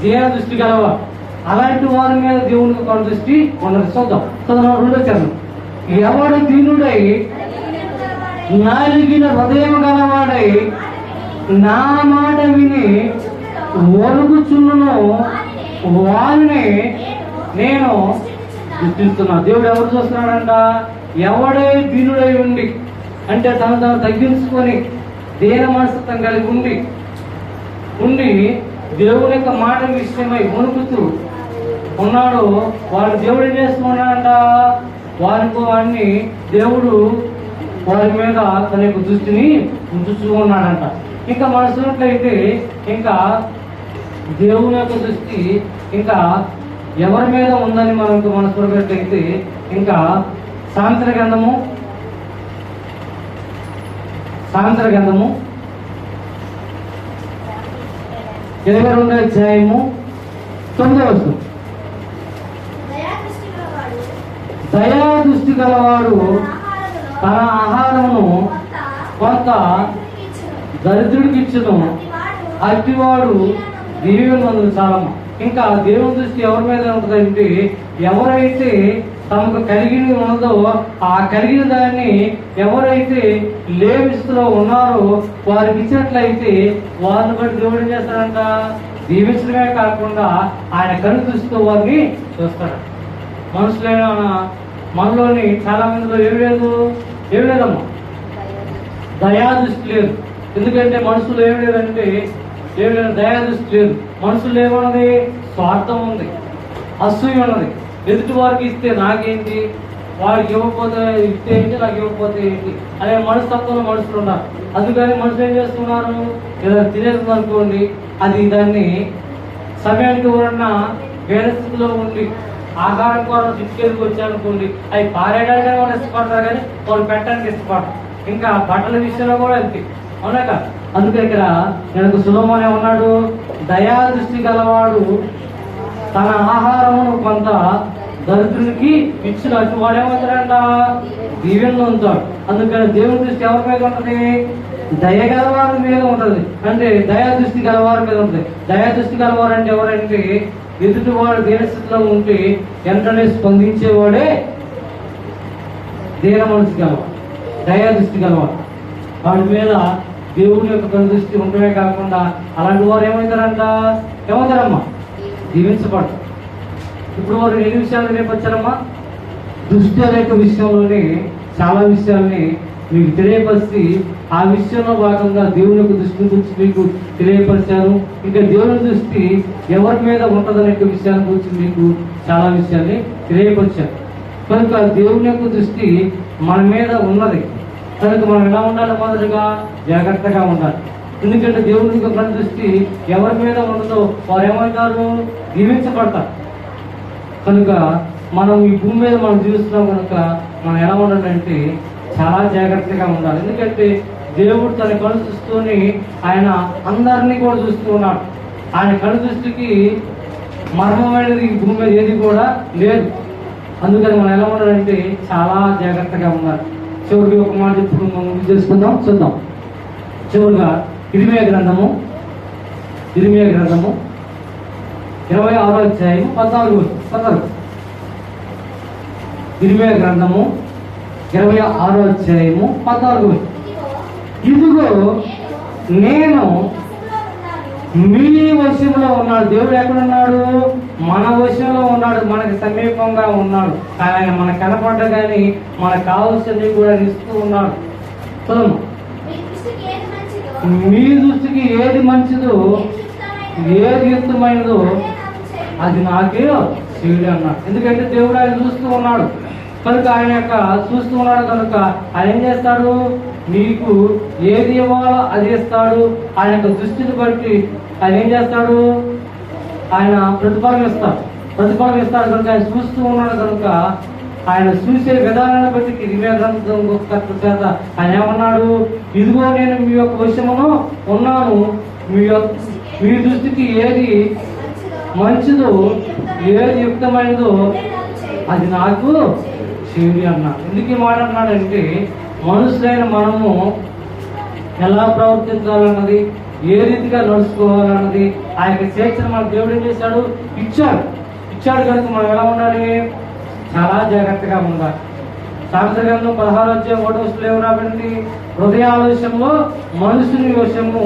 A: దీన దృష్టి గలవారు. అలాంటి వారి మీద దేవునికి కనుదృష్టి ఉన్నది. చూద్దాం 2వ చరణం. ఎవడు దీనుడై నలిగిన హృదయం గలవాడై నా మాట విని ఒరుగుచున్నను వారిని నేను గుర్తిస్తున్నా. దేవుడు ఎవరు చూస్తున్నాడంట? ఎవడే దీనుడై ఉండి అంటే తను తగ్గించుకొని దీన మనస్తత్వం కలిగి ఉండి దేవుని యొక్క మాట విషయమై వణుకుతూ ఉన్నాడు. వాడు దేవుడు ఏం చేస్తున్నాడంట? వారిని దేవుడు వారి మీద తన యొక్క దృష్టిని ఉంచుతూ ఉన్నాడంట. ఇంకా మనసున్నట్లయితే ఇంకా దేవుని యొక్క దృష్టి ఇంకా ఎవరి మీద ఉందని మనం మనసున్నట్లయితే ఇంకా సామెతల గ్రంథము 22వ అధ్యాయము 9వ వచనం. దయా దృష్టి గలవాడు తన ఆహారమును కొంత దరిద్రుడికి ఇచ్చును, అట్టివాడు దీవెనలు చాలమ్మ. ఇంకా దేవుని దృష్టి ఎవరి మీద ఉంటుందంటే ఎవరైతే తమకు కలిగినది ఉన్నదో ఆ కలిగిన దాన్ని ఎవరైతే లేమిస్తులో ఉన్నారో వారికి ఇచ్చినట్లయితే వారిని బట్టి దేవుడు ఏం చేస్తాడంట? దీవించడమే కాకుండా ఆయన కను దృష్టితో వారిని చూస్తాడు. మనుషులైన మనలోని చాలా మందిలో ఏమి లేదమ్మా, దయా దృష్టి లేదు. ఎందుకంటే మనుషులు ఏమి లేదంటే దయా దృష్టి లేదు. మనుషులు ఏమన్నది? స్వార్థం ఉంది, అసూయ ఉన్నది. ఎదుటి వారికి ఇస్తే నాకేంటి, వాడికి ఇవ్వకపోతే ఇస్తే ఏంటి, నాకు ఇవ్వకపోతే ఏంటి అనే మనస్తత్వంలో మనుషులు ఉన్నారు. అందుకని మనుషులు ఏం చేస్తున్నారు? ఏదైనా తినేస్తుంది అనుకోండి, అది దాన్ని సమయానికి ఎవరన్నా వేరే స్థితిలో ఉండి ఆహారం కోసం తీసుకెళ్ళి వచ్చారనుకోండి, అవి పారేయడానికి వాళ్ళు ఇష్టపడతారు కానీ వాళ్ళు పెట్టడానికి ఇష్టపడతారు. ఇంకా బట్టల విషయంలో కూడా అంతే. అవునాక? అందుకే ఇక్కడ నేను సులభమనే ఉన్నాడు, దయా దృష్టి గలవాడు తన ఆహారమును కొంత దరిద్రునికి ఇచ్చినట్టు వాడు ఏమవుతాడంట? దీవెనలో ఉంటాడు. అందుకని దేవుని దృష్టి ఎవరి మీద ఉంటుంది? దయగలవారి మీద ఉంటుంది. అంటే దయా దృష్టి గలవారి మీద ఉంటుంది. దయా దృష్టి గలవారు అంటే ఎవరంటే ఎదుటివాడు దీనస్థితిలో ఉంటే వెంటనే స్పందించేవాడే దీన మనసు గలవాడు, దయా దృష్టి గలవాడు. వాడి మీద దేవుని యొక్క దృష్టి ఉండమే కాకుండా అలాంటి వారు ఏమవుతారమ్మా? దీవించబడతారు. ఇప్పుడు వారు ఎన్ని విషయాలు రేపు వచ్చారమ్మా? దృష్టి అనే విషయంలోనే చాలా విషయాల్ని మీకు తెలియపరిచి ఆ విషయంలో భాగంగా దేవుని యొక్క దృష్టిని గురించి మీకు తెలియపరిచాను. ఇంకా దేవుని దృష్టి ఎవరి మీద ఉంటుందనే విషయాన్ని గురించి మీకు చాలా విషయాల్ని తెలియపరిచాను. కనుక దేవుని యొక్క దృష్టి మన మీద ఉన్నది కనుక మనం ఎలా ఉండాలి? మొదటిగా జాగ్రత్తగా ఉండాలి. ఎందుకంటే దేవుని యొక్క దృష్టి ఎవరి మీద ఉండదో వారు ఏమంటారు? దీవించబడతారు. కనుక మనం ఈ భూమి మీద మనం జీవిస్తున్నాం కనుక మనం ఎలా ఉండాలంటే చాలా జాగ్రత్తగా ఉండాలి. ఎందుకంటే దేవుడు తన కను దృష్టితోని ఆయన అందరినీ కూడా చూస్తూ ఉన్నాడు. ఆయన కను దృష్టికి మర్మమైనది ఈ భూమి మీద ఏది కూడా లేదు. అందుకని మనం ఎలా ఉండాలంటే చాలా జాగ్రత్తగా ఉండాలి. చివరికి ఒక మాట చెప్పుకుందాం, తెలుసుకుందాం, చూద్దాం. చివరిగా ఇర్మియా గ్రంథము 26వ అధ్యాయం 14. ఇర్మియా గ్రంథము 26వ అధ్యాయము 14. ఇదిగో నేను మీ వశంలో ఉన్నాడు. దేవుడు ఎక్కడున్నాడు? మన వశంలో ఉన్నాడు, మనకి సమీపంగా ఉన్నాడు. ఆయన మనకు కనపడ్డ కానీ మనకు కావాల్సినవి కూడా ఇస్తూ ఉన్నాడు. చూద్దాం. మీ దృష్టికి ఏది మంచిదో, ఏది యుక్తమైనదో అది నాకే చేయుడి అన్నాడు. ఎందుకంటే దేవుడు ఆయన చూస్తూ ఉన్నాడు కనుక, ఆయన యొక్క చూస్తూ ఉన్నాడు కనుక ఆయన ఏం చేస్తాడు? నీకు ఏది ఇవ్వాలో అది ఇస్తాడు. ఆయన యొక్క దృష్టిని బట్టి ఆయన ఏం చేస్తాడు? ఆయన ప్రతిఫలం ఇస్తాడు కనుక ఆయన చూస్తూ ఉన్నాడు కనుక ఆయన చూసే విధానాన్ని బట్టి ఇర్మియా గ్రంథం చేత ఆయన ఏమన్నాడు? ఇదిగో నేను మీ యొక్క వశమును ఉన్నాను, మీ దృష్టికి ఏది మంచిదో, ఏది యుక్తమైనదో అది నాకు చేయుడి అన్నాడు. ఎందుకు ఈ మాట అన్నాడంటే, మనుషులైన మనము ఎలా ప్రవర్తించాలన్నది, ఏ రీతిగా నడుచుకోవాలన్నది ఆ యొక్క స్వేచ్ఛను మన దేవుడు ఏం చేశాడు? ఇచ్చాడు కనుక మనం ఎలా ఉండాలి? చాలా జాగ్రత్తగా ఉండాలి. సామెతల గ్రంథం 16వ అధ్యాయం 1వ వచనంలో ఏమి రాబడింది? హృదయాలోచనలో మనుషుని వశము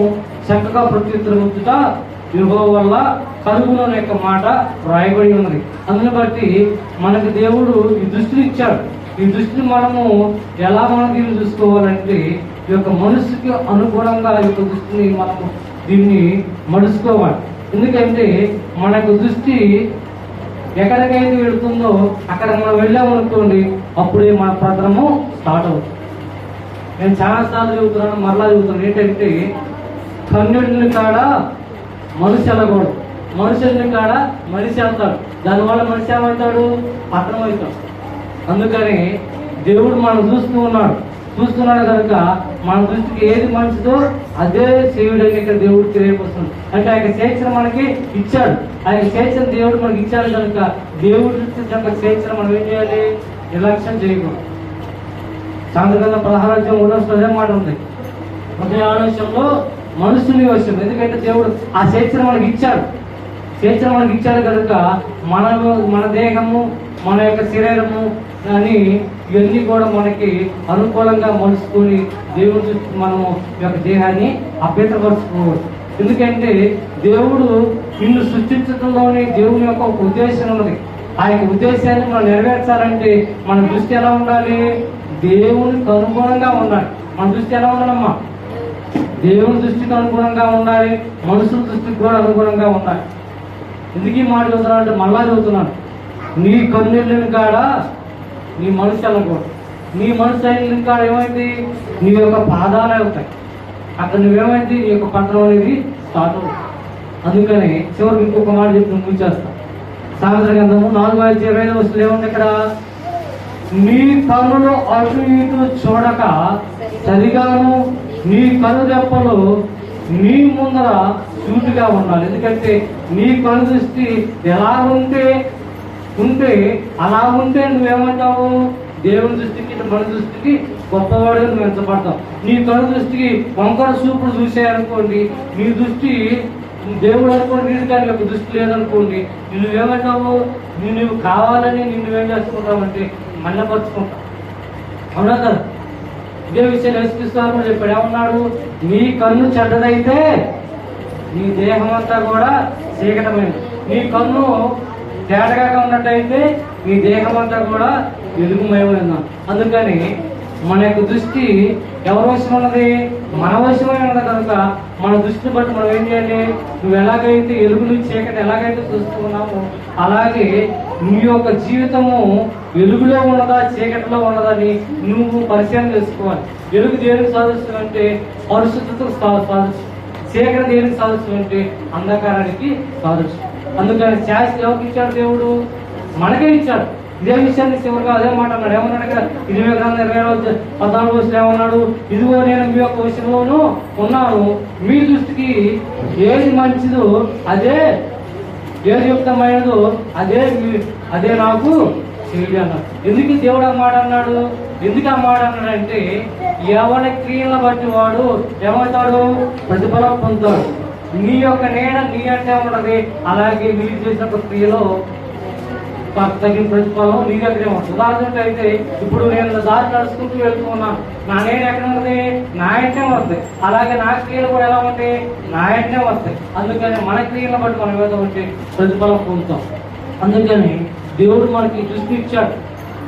A: చక్కగా ప్రత్యుత్తరముచ్చుట యెహోవా వల్ల కలుగును అనే యొక్క మాట రాయబడి ఉన్నది. అందుని బట్టి మనకు దేవుడు ఈ దృష్టిని ఇచ్చాడు. ఈ దృష్టిని మనము ఎలా మనం దీన్ని చూసుకోవాలంటే, ఈ యొక్క మనసుకి అనుగుణంగా ఈ యొక్క దృష్టిని మనము దీన్ని మడుచుకోవాలి. ఎందుకంటే మనకు దృష్టి ఎక్కడికైతే వెళుతుందో అక్కడ మనం వెళ్ళామనుకోండి, అప్పుడే మన పత్రము స్టార్ట్ అవుతుంది. నేను చాలాసార్లు చెబుతున్నాను, మరలా చెబుతున్నాను. ఏంటంటే కన్నుడిని కాడ మనిషి వెళ్ళకూడదు, మనుషుల్ని కాడ మనిషి వెళ్తాడు. దానివల్ల మనిషి ఏమవుతాడు? పతనం అవుతాడు. అందుకని దేవుడు మనం చూస్తున్నాడు కనుక మన దృష్టికి ఏది మంచిదో అదే చేయుడని ఇక్కడ దేవుడు తెలియపరుస్తుంది. అంటే ఆయన స్వేచ్ఛను మనకి ఇచ్చాడు. ఆయన స్వేచ్ఛను దేవుడు మనకి ఇచ్చాడు కనుక దేవుడి యొక్క స్వేచ్ఛను మనం ఏం చేయాలి? నిర్లక్ష్యం చేయకూడదు. సాంద్రత 16 అదే మాట ఉంది. హృదయ ఆలోచనలో మనుషుని వశం. ఎందుకంటే దేవుడు ఆ స్వేచ్ఛను మనకి ఇచ్చాడు కనుక మన దేహము, మన యొక్క శరీరము అని ఇవన్నీ కూడా మనకి అనుకూలంగా మలుచుకొని దేవుడు చూసి మనము యొక్క దేహాన్ని అభ్యంతరపరచుకోవచ్చు. ఎందుకంటే దేవుడు నిన్ను సృష్టించడంలోనే దేవుని యొక్క ఒక ఉద్దేశం ఉన్నది. ఆ యొక్క ఉద్దేశాన్ని మనం నెరవేర్చాలంటే మన దృష్టి ఎలా ఉండాలి? దేవునికి అనుగుణంగా ఉండాలి. మన దృష్టి ఎలా ఉండాలమ్మా? దేవుని దృష్టికి అనుగుణంగా ఉండాలి, మనుషుల దృష్టికి కూడా అనుగుణంగా ఉండాలి. ఎందుకు ఈ మాట చదువుతున్నానంటే మళ్ళా చదువుతున్నాను. నీ కన్నుల కాడ నీ మనసు వెళ్ళకూడదు. నీ మనసు అయిన కాడ ఏమైంది? నీ యొక్క పాదాలు అవుతాయి. అక్కడ నువ్వేమైంది? నీ యొక్క పత్రం అనేది స్టార్ట్ అవుతుంది. అందుకని చివరికి ఇంకొక మాట చెప్పి నువ్వు చేస్తాను. సామెతల గ్రంథము 4:25 వస్తుంది. ఏముంది ఇక్కడ? నీ కన్నులు అటు ఇటు చూడక సరిగాను నీ కను రెప్పలు నీ ముందర సూటిగా ఉండాలి. ఎందుకంటే నీ కను దృష్టి ఎలా ఉంటే అలా ఉంటే నువ్వేమంటావు? దేవుని దృష్టికి, మన దృష్టికి గొప్పవాడుగా నువ్వు ఎంచబడతావు. నీ కను దృష్టికి వంకర చూపుడు చూసాయనుకోండి, నీ దృష్టి దేవుడు అనుకోండి, నీది కానీ యొక్క దృష్టి లేదనుకోండి, నువ్వేమంటావు? నువ్వు కావాలని నువ్వేం చేసుకుంటావంటే మళ్ళపరుచుకుంటావు. అవునా కదా? ఇదే విషయాన్ని యేసుక్రీస్తు చెప్పాడు. ఏమన్నాడు? నీ కన్ను చెడ్డదైతే నీ దేహం అంతా కూడా చీకటమైంది. నీ కన్ను తేటగా ఉన్నట్టయితే నీ దేహం అంతా కూడా వెలుగుమయమైంది. అందుకని మన యొక్క దృష్టి ఎవరి వశం ఉన్నది? మన వశమై ఉన్నది కనుక మన దృష్టిని బట్టి మనం ఏం చేయాలి? నువ్వు ఎలాగైతే వెలుగుని చీకటి ఎలాగైతే చూస్తున్నావో అలాగే నీ యొక్క జీవితము వెలుగులో ఉన్నదా చీకటిలో ఉన్నదని నువ్వు పరిశీలన చేసుకోవాలి. వెలుగు దేనికి సాధిస్తుందంటే పరిశుద్ధతకు సాధిస్తుంది. చీకటి దేనికి సాధిస్తుందంటే అంధకారానికి సాధిస్తుంది. అందుకని ఛాయిస్ ఎవరికి ఇచ్చాడు? దేవుడు మనకే ఇచ్చాడు. ఇదే విషయాన్ని చివరిగా అదే మాట అన్నాడు. ఏమన్నాడు ఇక్కడ? 20:14 ఏమన్నాడు? ఇదిగో నేను మీ యొక్క విషయంలోనూ ఉన్నాను, మీ దృష్టికి ఏది మంచిదో అదే, ఏది యుక్తమైనదో అదే నాకు చేయాలి అన్నాడు. ఎందుకు దేవుడు ఆ మాట అన్నాడు? ఎందుకు ఆ మాట అన్నాడంటే ఎవరి క్రియలను బట్టి వాడు ఏమవుతాడు? ప్రతిఫలం పొందుతాడు. నీ యొక్క నీడ నీ అంటే ఉన్నది, అలాగే మీరు చేసిన క్రియలో తగిన ప్రతిఫలం నీ దగ్గరే ఉంటుంది. ఉదాహరణకు అయితే ఇప్పుడు నేను దారి నడుచుకుంటూ వెళ్తున్నాను, నా నేను ఎక్కడ ఉంది? నా ఇంటే వస్తాయి. అలాగే నా క్రియలు కూడా ఎలా ఉంటాయి? నా ఇంటే వస్తాయి. అందుకని మన క్రియలను బట్టి మనం ఏదో ఉంటే ప్రతిఫలం పొందుతాం. అందుకని దేవుడు మనకి దృష్టి ఇచ్చాడు.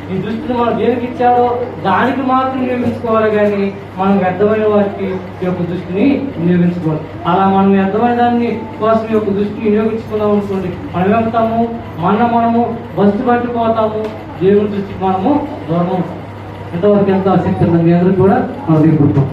A: ఈ దృష్టిని మనం దేనికి ఇచ్చాడో దానికి మాత్రం వినియోగించుకోవాలి, కానీ మనం వ్యర్థమైన వారికి ఈ యొక్క దృష్టిని వినియోగించుకోవాలి. అలా మనం వ్యర్థమైన దాన్ని కోసం ఈ యొక్క దృష్టిని వినియోగించుకున్నాం అనుకోండి, మనం ఏమవుతాము? మనము బస్సు పట్టిపోతాము, దేవుని దృష్టికి మనము దూరం. ఎంతవరకు ఎంత ఆసక్తి ఉంది అందరూ కూడా మనం దిగుతాం.